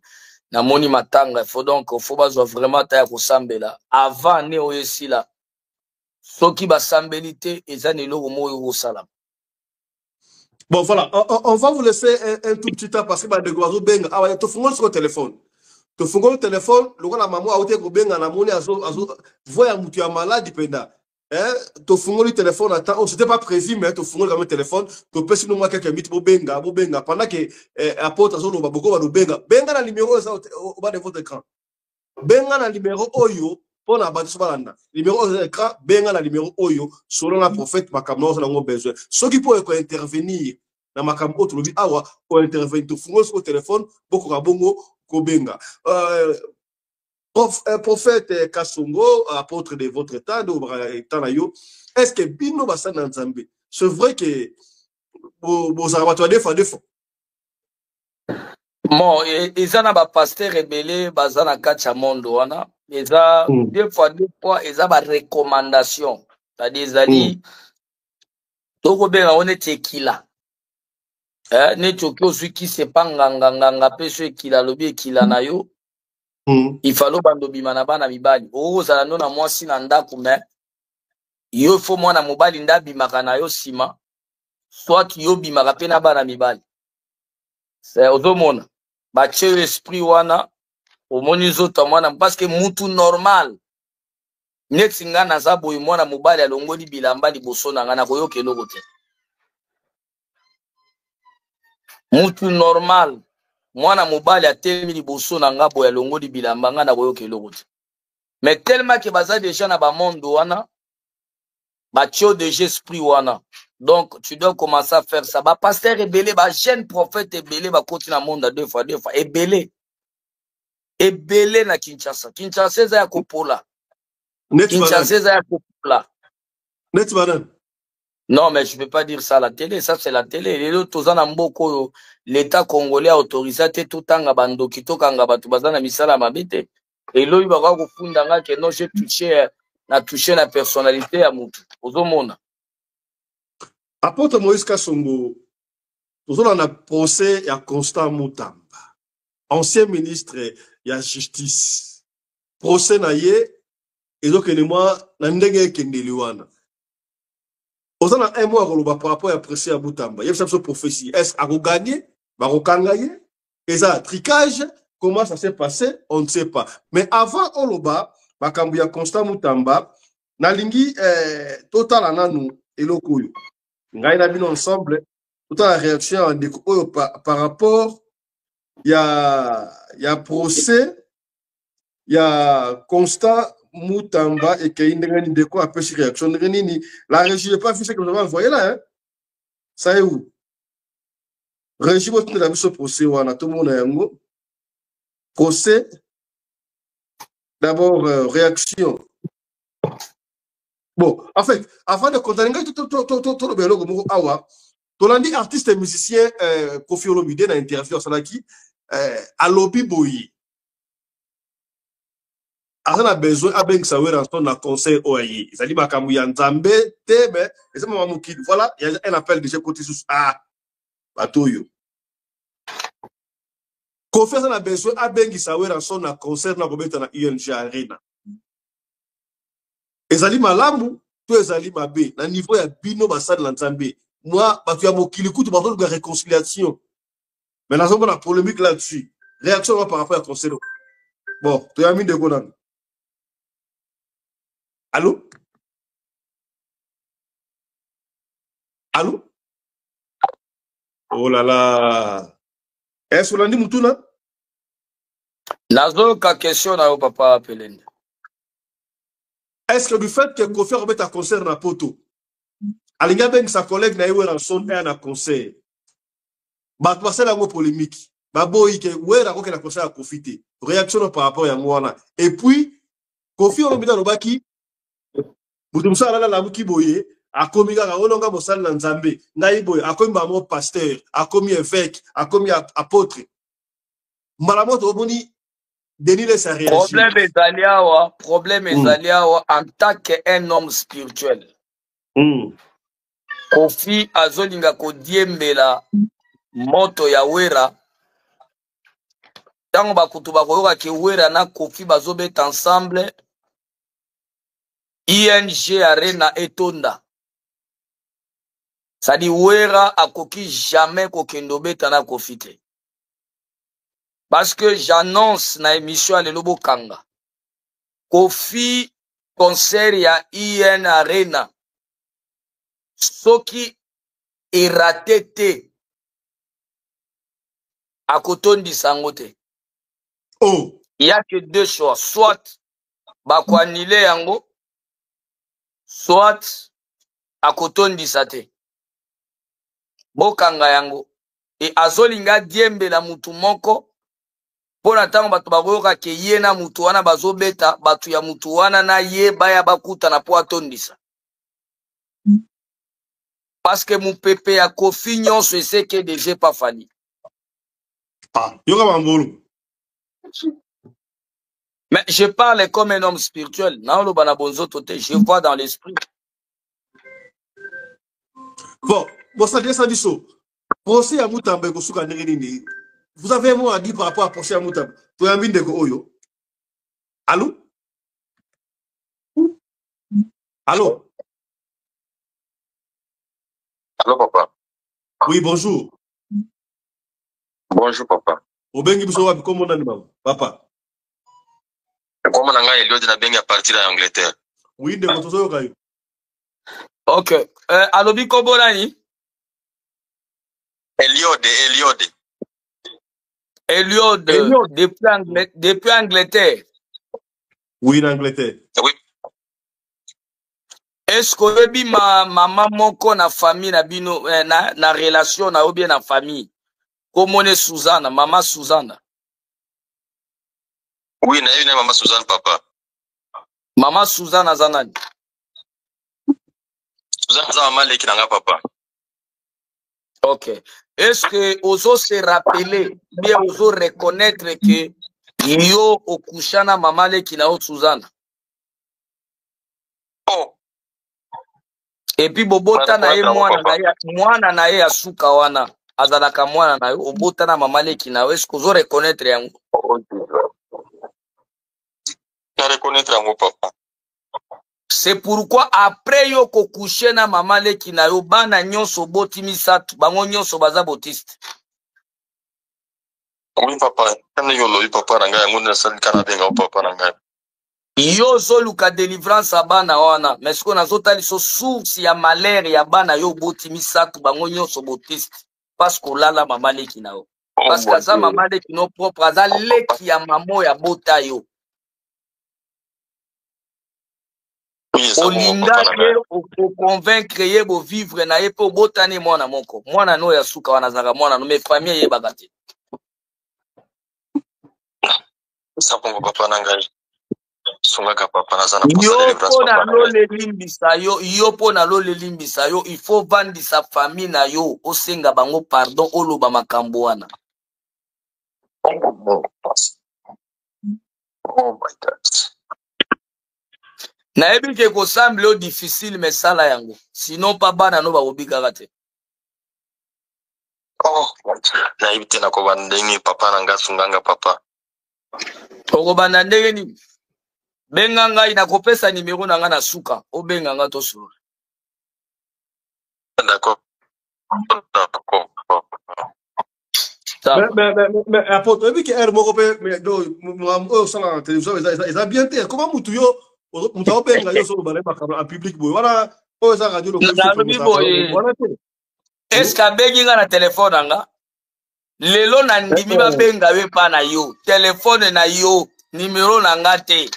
Na moni matanga, il faut donc, il faut battre vraiment taille pour Sambela. Avant, néo ici là, ce qui va sambelité, et ça n'est pas au salam. Bon, voilà, on va vous laisser un tout petit temps parce que de Guazo Benga, ah ouais, tu fais sur le téléphone. Tu fais le téléphone, le gars la maman a été Benga, la monnaie, voyez tu es malade, penda. Tu fais le téléphone, attends, c'était pas prévu, mais tu fais le téléphone, tu peux sinon moi quelques minutes, Benga, pendant que apporte à son beaucoup va Benga. Benga na numéro au bas de votre écran. Benga na numéro Oyo. Pour la bâtisse balanda. Numéro d'écran, benga na numéro Oyo, selon la prophète, makamno, ça n'a besoin. Ceux qui peuvent intervenir dans makamno, tu le dis, awa, pour intervenir, tu fous sur le téléphone, beaucoup à bongo, ko benga. Prophète Kasongo, apôtre de votre temps, est-ce que Bino Bassa Nzambe, c'est vrai que vos abattoirs des fois. Bon, ils ont un pasteur rebelle, bazana kacha mondo wana. Ils ont deux fois, ils ont une recommandation. C'est-à-dire, ils ont dit, toko benga on est tequila. Ne tokyo qui se panganga peso kila lobi kila na yo. Il fallait bando bimana bana mibali. Oh, ça non na moi si nanda kume. Yo faut moi na mobali nda bimaka na yo sima. Soit yo bimaka pe na bana mibali. C'est odomona. Bache esprit wana au monizo tamwana parce que mutu normal netinga na zabo imwana mobali alongoli bilamba liboso na ngana koyoke eloko te. Mutu normal mwana mobali atemi liboso na ngabo ya longoli bilamba ngana koyoke eloko te. Mais tellement que baza déjà na ba monde wana bacho déjà esprit wana. Donc tu dois commencer à faire ça. Ba pasteur rebelle, ba jeune prophète rebelle ba continue na monde deux fois rebelle. Ebele na Kinshasa. Kinshasa eza ya kopola. Kinshasa eza ya kopola. Net banan. Non, mais je ne peux pas dire ça à la télé. Ça, c'est la télé. L'État congolais a autorisé tout le bando qui toka ngabatu bazana misala mabite. Et là, il va y que non, j'ai touché la personnalité à Moutou. Ozomona. Apôtre Moïse Kassongo, nous avons un procès à Constant Moutamba, ancien ministre de la Justice. Procès na ye, et donc, moi, na ndenge kendeliwana. Nous avons un mois par rapport à procès à Moutamba. Il y a une prophétie. Est-ce à gagner? Barokangaye? Et ça, tricage, comment ça s'est passé? On ne sait pas. Mais avant Oloba, Bakambuya Constant Moutamba, Nalingi, total ananu, et l'okuyo. Nous avons ensemble toute la réaction par rapport il y a procès il y a Constant Moutamba et qu'il y a une réaction la régie n'est pas fait ce que vous avez envoyé là hein? Ça est où régie vous avez ce procès on a tout le monde procès d'abord réaction. Bon, en fait, avant de continuer, Tolandi artiste et musicien Kofi Olomide dans l'interview Salaki à lobby boyi. On a besoin avec savoir en son conseil OAI. Ça dit makamu ya nzambe te mais et ça maman qui voilà, il y a un appel déjà côté sous batoyo. Kofi on a besoin avec savoir en son concert na kobeta na UNG Arena. Ezali malamu to ezali mabe na niveau ya bino basad la nzambe. Moi, tu as mon kilikou, tu m'entends de réconciliation. Mais nous avons la polémique là-dessus. Réaction par rapport à conseil. Bon, tu as mis de quoi. Allô? Allô? Oh là là. Est-ce que vous l'avez dit, Moutouna? Nazo ka question na yo papa Pelende. Est-ce que du fait que Kofi remette un concert na poto, Alinga Ben sa collègue na eu en son un conseil. Bah passer la polémique. Bah boy que ouais la que la concert a profité. Réaction par rapport à moi et puis Kofi remette dans le baki. Mutumsa ala la muki boye akomi ga olonga mosala na nzambe. Ngai boye akomi ba mo pasteur, akomi évêque, akomi apôtre. Malamoto oboni Denis sa réaction. Problème ezaliawa en tant qu'un homme spirituel. Kofi azolinga kodiembela moto ya wera tango bakutu bakoyoka ke wera na Kofi bazobeta ensemble ING Arena etonda sadi wera akoki jamais kokendo beta na Kofi te parce que j'annonce na émission lelo bokanga Kofi concert ya IN Arena soki erate te akotondi sango te. Oh, il y a que deux choix, soit bako annule yango, soit akotondi sate. Bokanga yango. Et azolinga diembe la mutu moko pona tango batu bagoyoka ke ye na mutu wana bazobeta batu ya mutu wana na ye baya bakuta na po atondisa. Parce que mon pépé a Kofi nyonso c'est que déjà pas fali. Yoga Mambolo. Mais je parle comme un homme spirituel. Je vois dans l'esprit. Bon, ça dit ça dit ça. Procès à Moutamba, vous avez un mot à dire par rapport à procès à Moutamba. Tu as mis de Oyo. Allô? Allô? Allô, papa. Oui, bonjour. Bonjour, papa. Obengi biso comment on a papa? Comment on a Eliode na bengi à partir d'Angleterre? Oui, de votre oreille. Ok. Alobi Kobolani? Eliode, depuis Angleterre. Oui, d'Angleterre. Oui. Est-ce que ma maman moko na famille na bino na relation na bien na famille? Comme on est Suzanne, maman Suzanne. Oui, na une maman Suzanne, papa. Maman Suzanne Azanani. Suzanne Maleki nanga papa. Ok. Est-ce que ozo se rappeler, bien ozo reconnaître que yo okushana mamale kinao Suzana? Oh. Et puis bobota na ye mwana na ye asuka wana azalaka mwana na yo obota na mamale kinao. Est-ce que ozo reconnaître yango? Na reconnaître yango papa. C'est pourquoi après yo kokushe na mamale kinao bana nyonso boti misatu bango nyonso baza botiste. Oui papa, kana yolo yi papa nanga yango na sali kana benga papa nanga. Yo zoluka délivrance a bana wana, mais ce qu'on a zotali so source ya malheur ya bana yo boti misatu bango nyonso botiste parce que lala mamale kinao. Parce que ça mamale kino propre aza leki ya mamo ya bota yo. Olinga ye o convaincre ye bo vivre na ye po botani mwana moko. Mwana no ya suka wana zanga mwana no me famille ye bagati. Ça pour papa nanga. Yo pona lo le limbisa yo, il faut vendre sa famille na yo, osenga bango pardon, oloba makambo wana. Oh my God. Na ebi ke ko semble difficile mais sala yango. Sinon pas bana no ba obika te. Oh, na ebi tena ko bandengi papa nanga sunganga papa. Ko bandenge ni benga ngai na kopesa numéro na nga na suka o benga nga to solo. D'accord. Mais apôtre, vu que elle m'a coupé, mais donc ça la télévision, ils ont bien été. Comment mutuyo, mutuyo benga yo solo balé en public boy. Voilà, oh ça radio le coup. Est-ce que bengi nga na téléphone nga? Lelo na ndimi ba benga we pa na yo, téléphone na yo, numéro na nga te.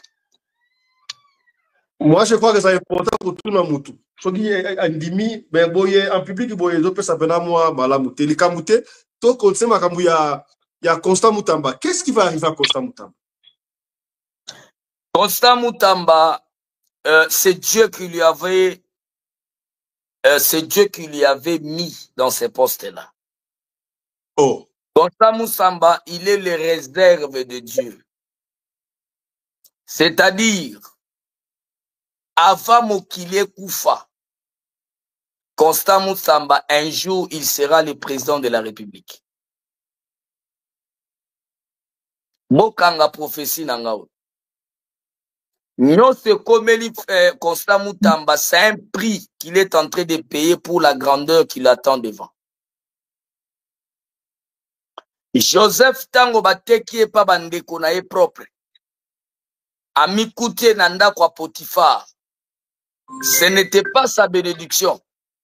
Moi, je crois que c'est important pour tout le monde. Ce qui est andimi, ben boye en public boye zo pesa bena moi bala muté li kamuté to konse makambu ya Constant Mutamba. Qu'est-ce qui va arriver à Constant Mutamba? Constant Mutamba, c'est Dieu qui lui avait mis dans ces postes-là. Oh. Constant Mutamba, il est le réserve de Dieu. C'est-à-dire avant Mokile Koufa, Constant Mutamba, un jour, il sera le président de la République. Bokanga prophétie nangao. Non, c'est comme Constant Mutamba, c'est un prix qu'il est en train de payer pour la grandeur qu'il attend devant. Joseph Tango Bateki pas bandeko na ye propre. Ami Koutie Nanda kwa Potiphar. Ce n'était pas sa bénédiction.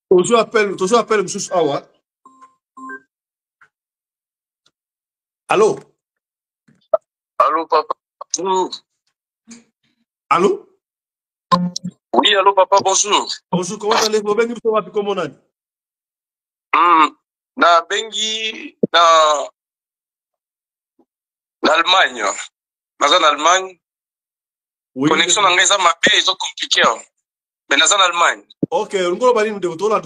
Toujours appelle M. Awa. Allô? Allô, papa. Allô? Oui, allô, papa, bonjour. Bonjour, comment allez-vous? Comment on a dit? Na bengi, na l'Allemagne. Dans l'Allemagne. Oui. Connexion en Gaza, ma paix est compliquée. Mais dans l'Allemagne. Ok, on va parler de votre tour là,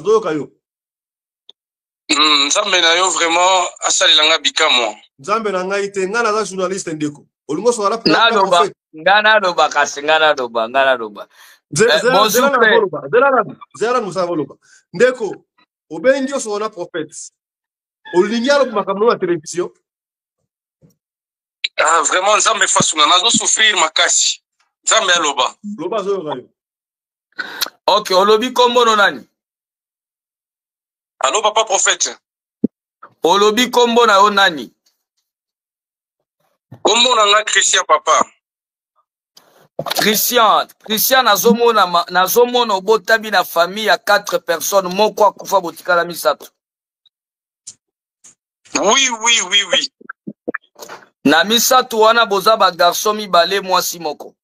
Nzambe na yo vraiment asali langa bikamo. Nzambe na ngai te ngana za journaliste ndeko. Olingo so ala ngana loba kasi ngana loba. Zera musa voloba. Ndeko, obengi so na prophète. Olingi alo makamno na télévision. Ah vraiment nzambe fasuna nazo souffrir makasi. Nzambe aloba. Loba zo yo. Ok, olobi kombo no nani? Allô, papa prophète. Olobi kombo na yo nani? Kombo na nga Christian papa. Christian nazomona obotabi na famille ya 4 personnes moko akufa botikala misato. Oui. Na misato wana boza ba garçon mibale mwasi moko.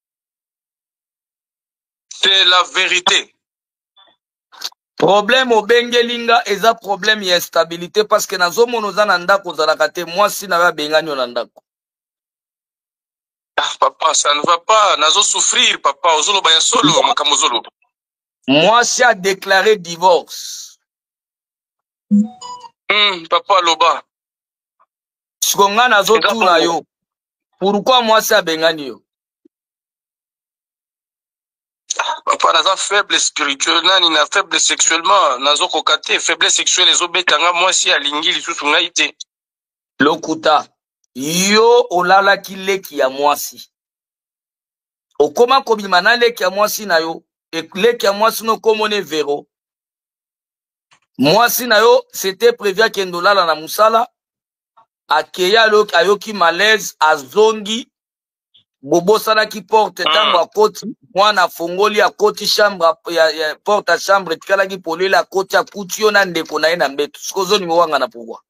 C'est la vérité. Problème au bengelinga eza problème ya instabilité parce que nazomona oza na ndako ozalaka te mwasi na ba bengani na ndako. Ah papa, ça ne va pas, nazo souffrir papa, ozolo ba ya solo makambo zolo. Moi, si a déclaré divorce. Papa Loba. Sikonga nazo tuna yo. Pourquoi moi si a bengani yo? Papa naza faible spirituel, nani na faible sexuellement, nazo kokate, faible sexuelle ezobetanga moi si alingi lisusu ngai te. Lokuta, yo olala ki leki ya mwasi. Okoma kobima na leki ya mwasi na yo, et leki ya mwasi no komone vero. Mwasi na yo, c'était prévu à kendolala na musala, akeya ayoki malaise, azongi, bobo sana ki porte tango akoti, mwana fongoli akoti chambre, porte à chambre, tikala ki polela akoti akuti yo na ndeko na ye na mbeto. Sikozo ni mwanga na pouvoir.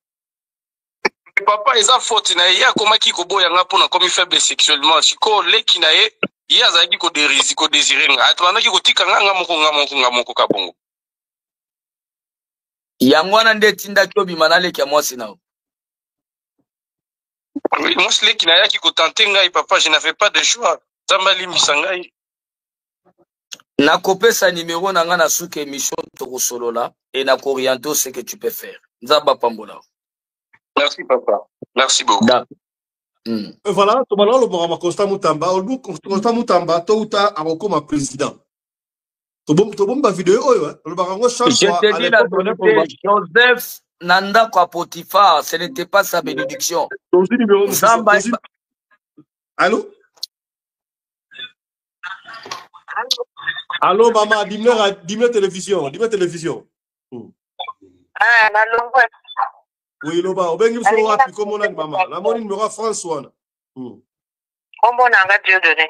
Papa eza faute na ye akomaki koboya nga mpona komi faible sexuellement siko leki na ye ye azalaki kodésire nga atandaki kotika nga moko kabongo yango wana nde etindaki obima na leki ya mwasi na yo. mwasi leki na ye aki kotante ngai papa je n'avais pas de choix nzambe alimbisa ngai. Nakopesa numéro na nga na suka émission tokosolola et nakoriente ce que tu peux faire. Nzamba pambola. Merci papa. Merci beaucoup. Voilà, tu vas le voir Constant Moutamba, Constant Moutamba, tôt ou tard, comme président. Tu vas vidéo, le barango change. Je te dis la vérité, Joseph Nanda kwa Potiphar, ce n'était pas sa bénédiction. Allô? Allô, maman, dis-moi télévision, Ah, Malongo. Oui, Loba, obengi mso wapi komo nani mama? La moni numéro François na. Kombo nanga Dieudonné.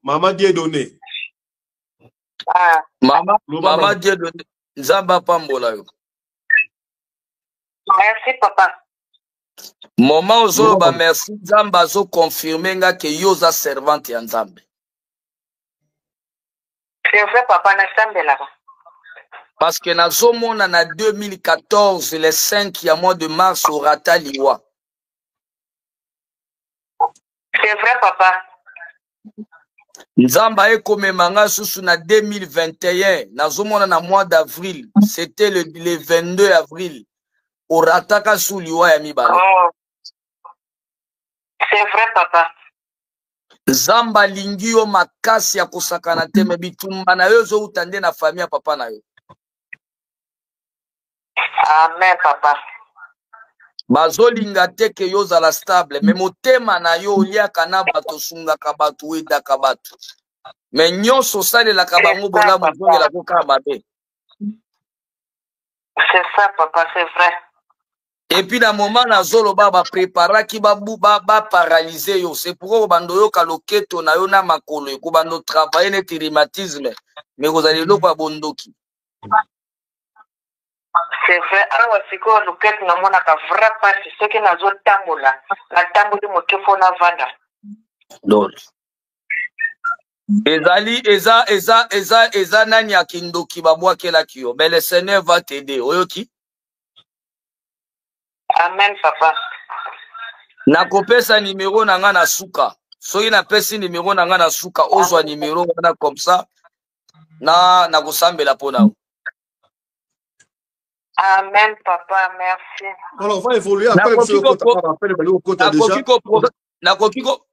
Maman Dieudonné. Ah. Maman Dieudonné. Nzamba pambola yo. Merci papa. Moment ozo ba merci Nzamba zo confirmer nga ke yoza servante ya Nzambe. C'est vrai papa na Nzambe là-bas. Parce que nazomona na 2014, le 5 ya mois de mars au Rata Liwa. C'est vrai papa. Nzamba ekomemanga susu na 2021, nazomona na mois d'avril, c'était le 22 avril, au Rataka sous Liwa ya mibale. Oh. C'est vrai papa. Nzamba lingi yo makasi ya kosakana te me bitumba na yo zo utande na famille ya papa na yo. Amen papa. Bazolinga te ke yo zala stable me motema na yo oliaka na bato sungaka bato wedaka bato me nyonso osalelaka bango bolamu ozongela kokaka mabe. C'est ça papa, c'est vrai. Et puis na moment nazoloba bapreparaki baparalyse yo, c'est pourquoi bando yoka loketo na yo na makolo eko bando travailler neti rhumatisme me kozali eloko ya bondoki. C'est vrai, awa siko loketo na mona ka vrai pasi soki nazo tambola na tamboli motefo na vanda. Donc eza nani akindoki babwakelaki yo, mais le Seigneur va t'aider oyoki. Amen papa. Nakopesa numéro na nga na suka. Soki napesi numéro na nga na suka ozwa numéro wana comme ça na kosambela pona yo. Amen papa, merci. Alors on va évoluer après le côté déjà.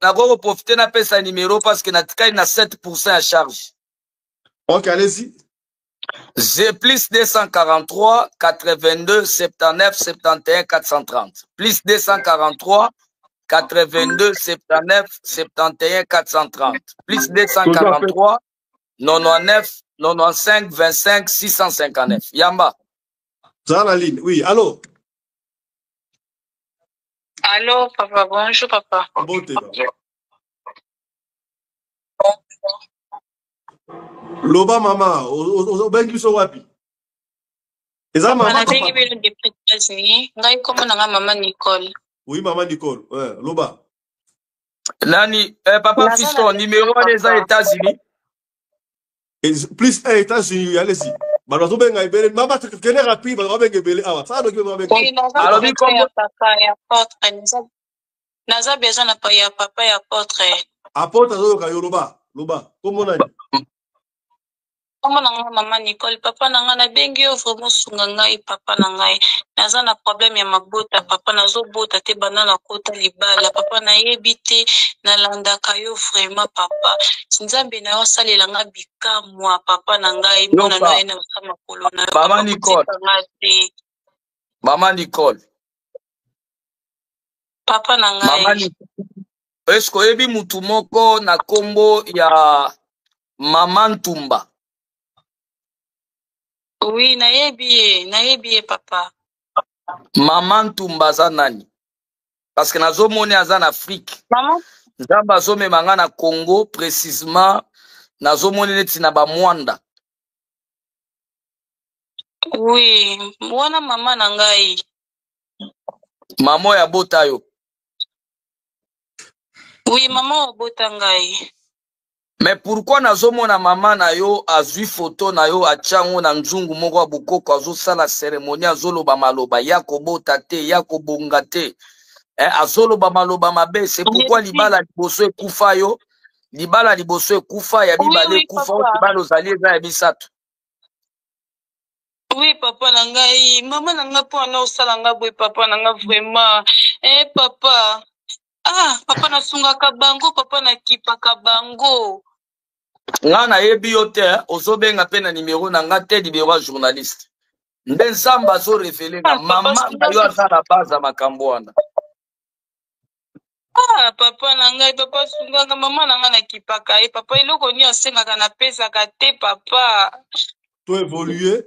Nakoko profiter na pesa numéro parce que natikali na 7% à charge. OK, allez-y. J'ai plus 243 82 79 71 430. Plus 243 82 79 71 430. Plus 243 99 95 25 659. Yamba. Ça la ligne. Oui, allô. Allô, papa. Bonjour, papa. Bon Loba mama, obengi so wapi? Eza mama. Ana tengi bino de États-Unis. Ngai komo na mama Nicole. Oui, maman Nicole. Ouais, Loba. Nani, papa Fiston, numéro 1 des États-Unis. Plus 1 États-Unis, allez-y. Balozo benga ibele, mama tukene rapide, balozo benga ibele awa. Ça doki mama benga. Alors bi comme papa ya apôtre. Naza besoin na pa ya papa ya apôtre. Apôtre azo ka Yoruba, Loba. Comment nani? Maman nanga maman Nicole papa nanga na bengi yo vraiment sunga ngai papa nanga naza na problème ya mabota papa nazo bota te banana kota libala papa na yebite na landa kayo vraiment papa nzambe na yo salela nga bikamwa papa nanga mona no ena sama kolona Maman Nicole Maman Nicole papa nanga Maman Nicole est-ce que ebi mutu moko na kombo ya Maman Tumba? Oui, nayebi papa. Maman Tumba za nani? Parce que nazo moni aza na Afrique. Maman? Nzamba zo me manga na Congo précisément nazo moni neti na ba Mwanda. Oui, wana mama na ngai. Mamo ya bota yo. Oui, maman bota ngai. Mais pourquoi nazo mona mama na yo azui photo na yo achango na nzungu moko ya bukoko azo sala cérémonie azoloba maloba ya kobota te ya kobonga te azoloba maloba mabe c'est pourquoi libala liboso ekufa yo libala liboso ekufa ya bibale ekufa o libala ozali eza ya bisato. Oui papa na ngai mama na nga po na osala nga boy papa na nga vraiment papa papa na sungaka bango papa na kipaka bango. Nga na yebi yo te ozobenga pe na numéro na nga te libero ya journaliste nde nsamba azo refele nga mama na yo aza na base makambo wana. Papa na ngai papa sungaka mama na nga na kipaka papa eloko ni asengaka na pesaka te papa. To évoluer.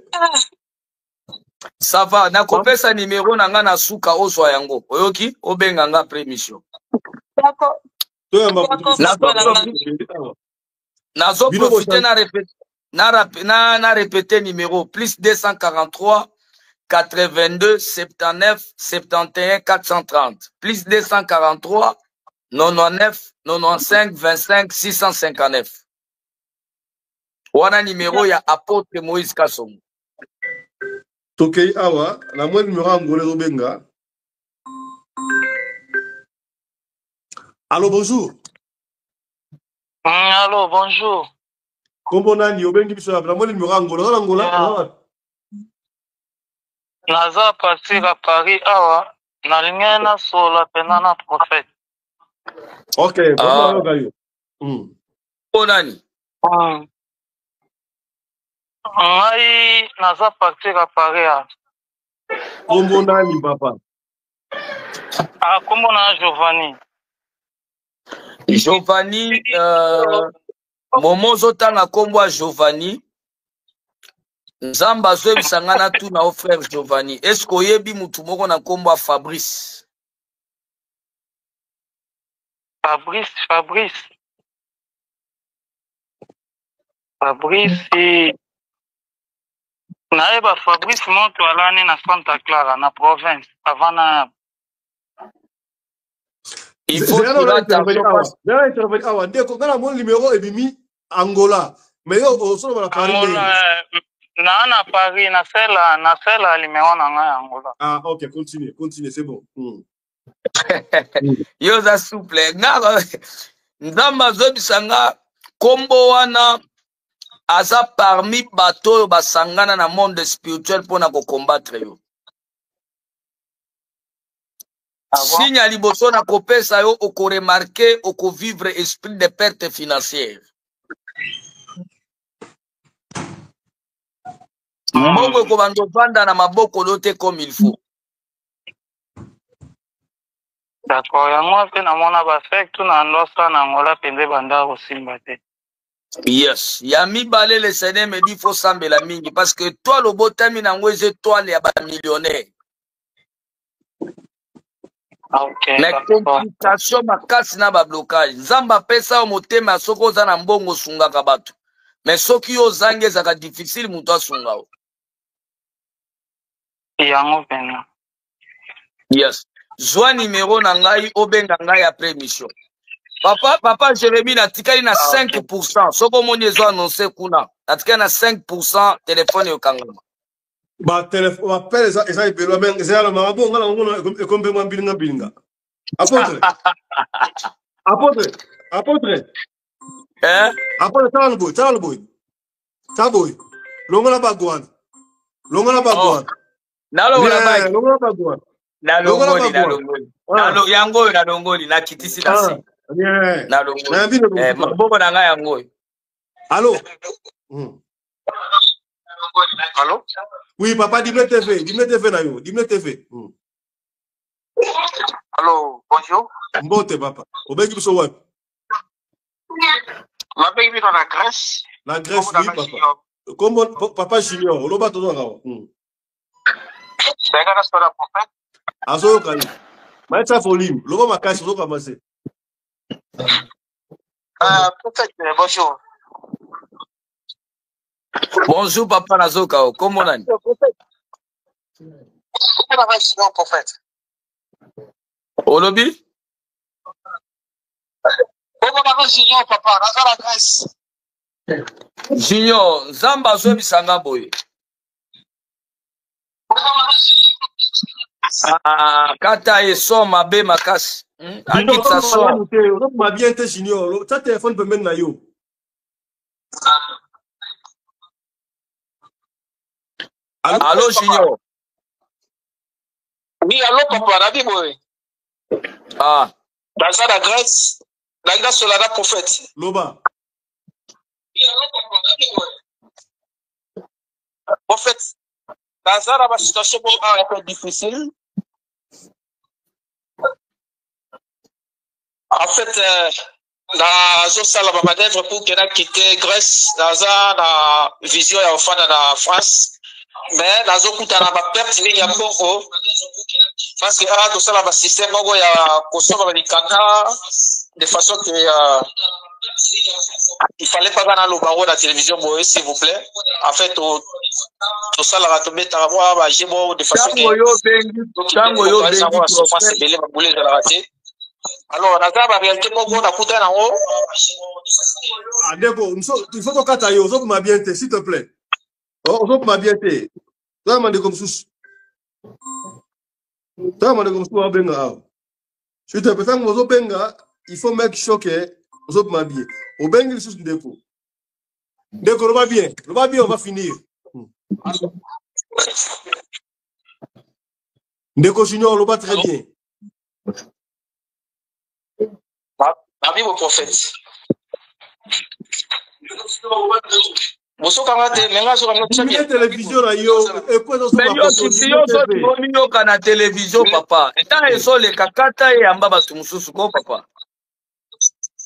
Ça va nakopesa numéro na nga na suka ozwa yango oyoki obenga nga après émission. D'accord. Nazo profiter na répéter numéro plus 243 82 79 71 430 plus 243 99 95 25 659 wana numéro ya apôtre Moïse Kasongo. Tokei awa na mwa numéro angolais obenga. Allô, bonjour. Allô, bonjour. Kombo nani obengi biso na mwa numéro Angola. Naza partir à Paris awa na linga na sola pena na prophète. OK, bonjour gayo. Nani? Ngai naza partir à Paris. Kombo nani papa? Kombo na Giovanni. Giovanni momo zotanga kombo ya Giovanni nzamba zoyebisa nga na tu na o frère Giovanni est-ce que oyebi mutu moko na kombo ya Fabrice naeba Fabrice moto alani na Santa Clara na province avant na il faut intervenir awa ndeko ngana mon numéro ebimi Angola mais yo osolo na Paris na Paris na sela numéro na nga Angola. OK, continue c'est bon. yo za souple nga nzamba zobisa nga kombo wana aza parmi bato oyo basangana na monde spirituel mpona kokombattre yo. Signe ya liboso na kopesa yo okoremarke okovivre esprit de perte financière. Mbongo ekobanda ovanda na maboko lo te comme il faut. D'accord, yango mpe namona bafectu na ndosa na Angola pende banda kosimba te. Yes, ya mibale le Seigneur me dit faut sambela mingi parce que toi le botami nango eze toile ya ba millionnaire. Okay. Mais complication makasi na ba blocage. Nzamba pesa o motema soko oza na mbongo sungaka bato. Mais soki yo zange ezaka difficile muto asunga o. Yango pena. Yes. Zwa numéro na ngai obenga ngai après mission. Papa Jérémy natikali na 5%. Soko moni ezo annoncer kuna. Natikali na 5% téléphone yo kangama. Ba téléphone ba pele eza ibelo men eza lo mabo ngala ngono ekombe mwa bilinga. Apôtre. Apôtre. Apôtre tala boy. Saboy. Longola bagwan. Longola bagwan. Nalongola bagi. Longola bagwan. Nalongoli, nalongoli. Yango nalongoli na kitisi na si. Nalongoli. Maboko na nga yango. Allô? Allô? Oui, papa, Dimle TV. Dimle TV na yo. Dimle TV. Allô, bonjour. Mbote, papa. Obengi biso wapi? La baby dans la Grèce. La Grèce, oui, papa. Comment, papa Junior, oloba todo ngao. C'est la prophète. Azo kali. Maître Folim, loba makashi zo kamase. Prophète, bonjour. Bonjour, papa Nazokao. Comment on a? Prophète. Olobi? Junior, papa, dans la Grèce. Junior, Zamba zo bisanga boy. Kata eso mabe makasi. Akita so. Ma bien te Junior, ta téléphone peut mettre na yo. Allô Junior. Oui, allô papa, Rabi boy. Ah. Dans la Grèce, la Grèce sur la prophète. Loba. Prophète, dans la situation un peu difficile. En fait, la zone la manœuvre pour qu'elle a quitté Grèce, dans la vision et enfin dans la France. Mais la zone où tu as la perte, il y a beaucoup. Parce que là, tout ça, le système, il y a consommer les canards de façon que il fallait pas gagner le barreau de la télévision, s'il vous plaît. En fait, tout ça, la tomber à voir, j'ai beau de façon que alors, la réalité, on a coûté en haut. Ah, d'accord, il faut que tu ailles aux autres, ma bien, s'il te plaît. Aux autres, ma bien, toi, ma comme sous. Toi, ma comme sous, benga. Si tu peux faire aux autres, benga, il faut mettre choqué aux autres, ma bien. Au benga, il sous le dépôt. D'accord, on va bien, on va finir. D'accord, Junior, on va très bien. Nabi au prophète. Boso kamate menga so kamate champion télévision na yo et quoi dans mais yo kitio so tiboni yo kana télévision papa eta eso le kakata e amba batu mususu ko papa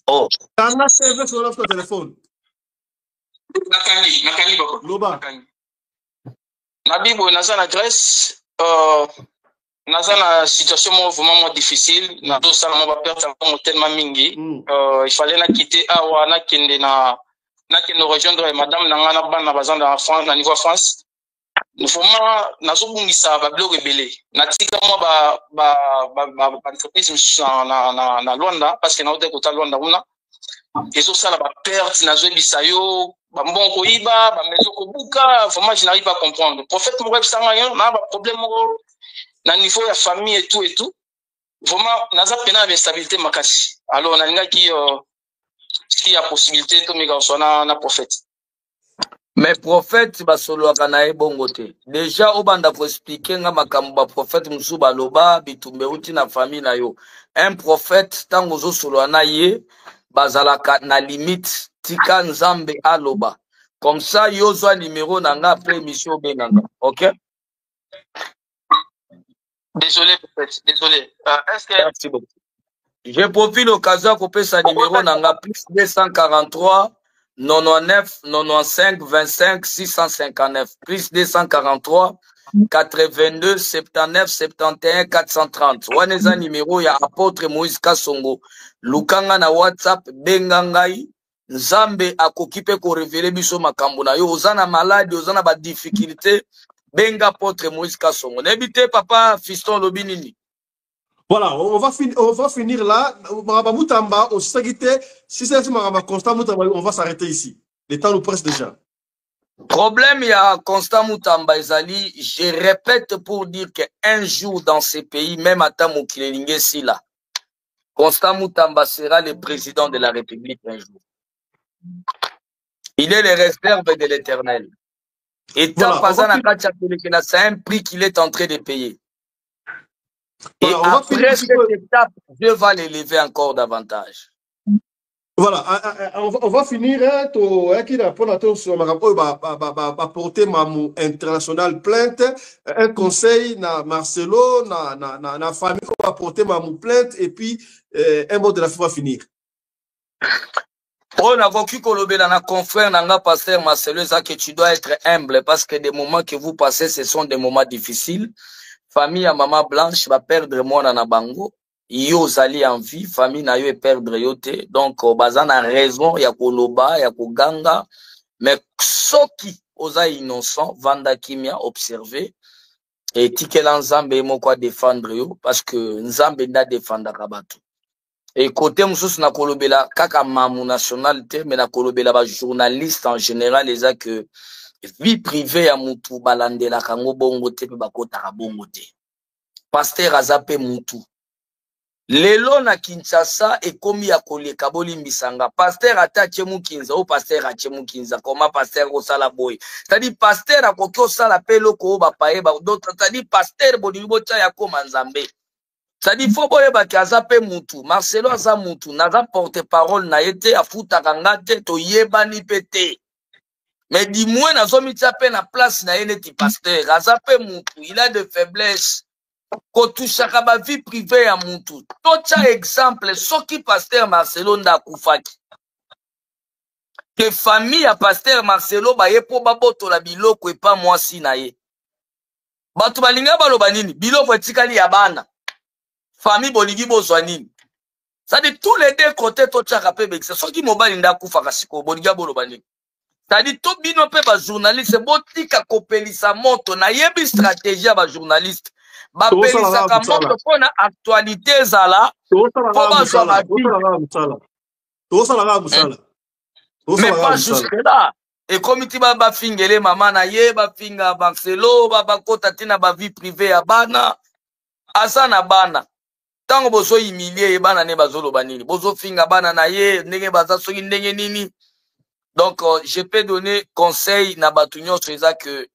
oh kana TV sur notre téléphone nakani bako loba Nabi bo naza na Grèce naza na situation vraiment difficile na do sala mo ba perte tellement mingi il fallait na quitter awa na kende na rejoindre madame nanga na bana bazan na France na niveau France vraiment nazobungisa ba blog ebele na tika mo ba entreprise na Luanda parce que na ote kota Luanda una ezo sala ba perte nazobisa yo ba mbongo iba ba mezo kobuka vraiment je n'arrive pas à comprendre prophète mo web sanga yo na ba problème mo na niveau ya famille et tout vraiment naza pena avec stabilité makasi alors na linga ki s'il y a possibilité to mega sona na prophète mais prophète basolo kana ebongo te déjà obanda ko expliquer nga makambo ba prophète musu baloba bitumbe uti na famille na yo un prophète tango zo solo na ye bazalaka na limite tika nzambe aloba comme ça yo zo numéro na nga après émission benanga OK. Désolé, désolé. Est-ce que... Merci beaucoup. Je profite l'occasion pour passer sa numéro dans plus 243 99 95 25 659 plus 243 82 79 71 430. Waneza numéro ya apôtre Moïse Kasongo. Lukanga na WhatsApp bengangai. Nzambe akokipe ko révéler biso makambo na yo ozana malade ozana ba difficulté. Benga apôtre Moïse Kasongo. N'habitez papa Fiston Lobinini. Voilà, on va finir là. Si c'est Constant Moutamba, on va s'arrêter ici. Le temps nous presse déjà. Problème, il y a Constant Moutamba Ezali. Je répète pour dire qu'un jour dans ces pays, même à Tamoukilelingue Sila, Constant Moutamba sera le président de la République un jour. Il est les réserves de l'Éternel. Et c'est un prix qu'il est en train de payer. Et voilà, après cette étape, Dieu va l'élever encore davantage. Voilà, on va finir apporter Mamou international plainte, un conseil na Marcelo, na famille qu'on va apporter Mamou plainte et puis un mot de la fin va finir. On a voulu que na confrère nanga pasteur Marcelo que tu dois être humble parce que des moments que vous passez ce sont des moments difficiles. Famille à maman blanche va perdre moi na bango. Yo zali en vie, famille na yo e perdre yo te. Donc bazana raison ya koloba ya koganga mais soki oza innocent vanda kimia observer et tikela nzambe moko défendre yo parce que nzambe nda défendre kabatu. Et côté mususu na kolobela kaka mamu nationalité mais na kolobela ba journaliste en général les a que vie privée ya mutu balandela kango bongo te pe bakota ka bongo te. Pasteur azape mutu. Lelo na Kinshasa ekomi ya koleka bolimbisanga pasteur atache mukinza o pasteur ache mukinza koma pasteur osala boy c'est-à-dire pasteur akoki osala pelo ko ba paye ba d'autres c'est-à-dire pasteur bolingo cha ya koma nzambe c'est-à-dire faut boyeba ki azape mutu Marcelo aza mutu naza porte parole na yete afuta kanga te to yebani pete mais dis-moi nazomi tia pe na place na yene ti pasteur azape mutu il a de faiblesses. Kotushaka ba vie privée ya mutu. Tocha exemple, soki pasteur Marcelo nda kufaki. Que famille ya pasteur Marcelo ba yepo baboto la biloko e pa mwasi na ye. Batu balinga baloba nini? Biloko etikali ya bana. Famille bolingi bozwa nini? Ça dit tous les deux côtés tocha ka pe bekisa. Soki mobali nda kufaka siko bolinga boloba nini? Ça dit to bino pe ba journaliste botika kopelisa moto na yebi stratégie ya ba journaliste. Bapelisaka moto pona actualité zala mais pas jusque là et comme tu vas bafingele maman na ye bafinga Marcelo babakota tina ba vie privée ya bana asa na bana tango bozo humilier bana ne bazolo banini bozo finga bana na ye ndenge baza soki ndenge nini donc je peux donner conseil na batunyo c'est que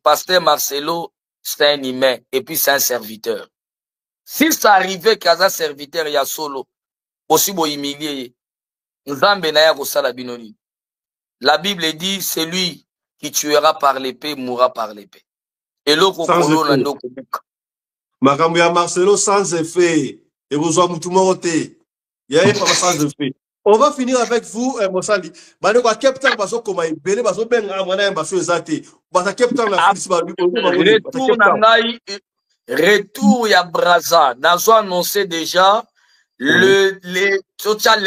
pasteur Marcelo c'est un humain et puis c'est un serviteur. Si ça arrivait qu'à un serviteur il y a solo, possible humilier, nzambe na ya kosala binoni. La Bible dit celui qui tuera par l'épée mourra par l'épée. Et l'autre kolo na ndoko buka. Makambo ya Marcelo sans effet. Et vous avez tout monté. Il y a pas sans effet. On va finir avec vous, Mosali. Bano kwa captain baso koma ibele baso benga mwana baso ezate. Basa captain la fils ba retour na ngai retour ya Braza. Nazo annoncé déjà le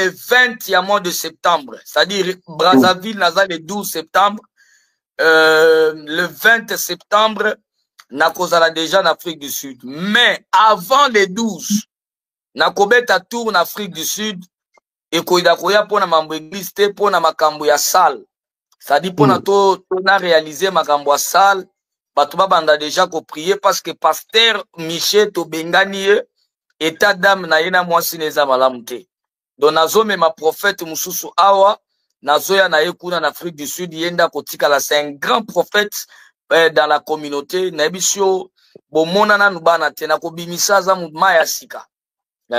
20 ya mois de septembre. C'est-à-dire Brazzaville naza le 12 septembre. Le 20 septembre nakozala déjà en Afrique du Sud. Mais avant le 12 nakobeta tour en Afrique du Sud. Et koida koya pona mambo église te pona makambo ya salle ça dit pona to na réaliser makambo ya salle batu banda déjà ko prier parce que pasteur Michel to bengani état d'âme na yena mwasi neza malamu te donc nazo me ma prophète mususu awa nazo ya na yekuna en Afrique du Sud yenda kotika la c'est un grand prophète dans la communauté na bisio bomona na nubana te na ko bimisa za maya sika.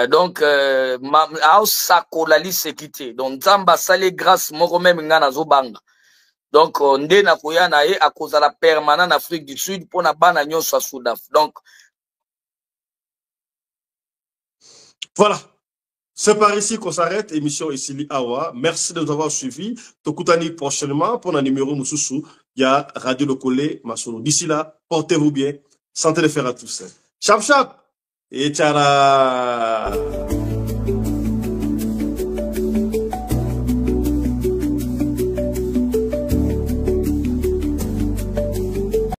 Donc, la liste quitté. Donc, Zamba salé grâce, moko même ngana zobanga. Donc, nde na koya na ye à cause de la permanente en Afrique du Sud pour na bana nyon soit Soudaf. Donc, voilà. C'est par ici qu'on s'arrête. Émission ici Awa. Merci de nous avoir suivis. Tokutani prochainement pour un numéro Moussoussou. Il y a Radio Lokole Masolo. D'ici là, portez-vous bien. Santé de fer à tous. Chap chap. Et tchara.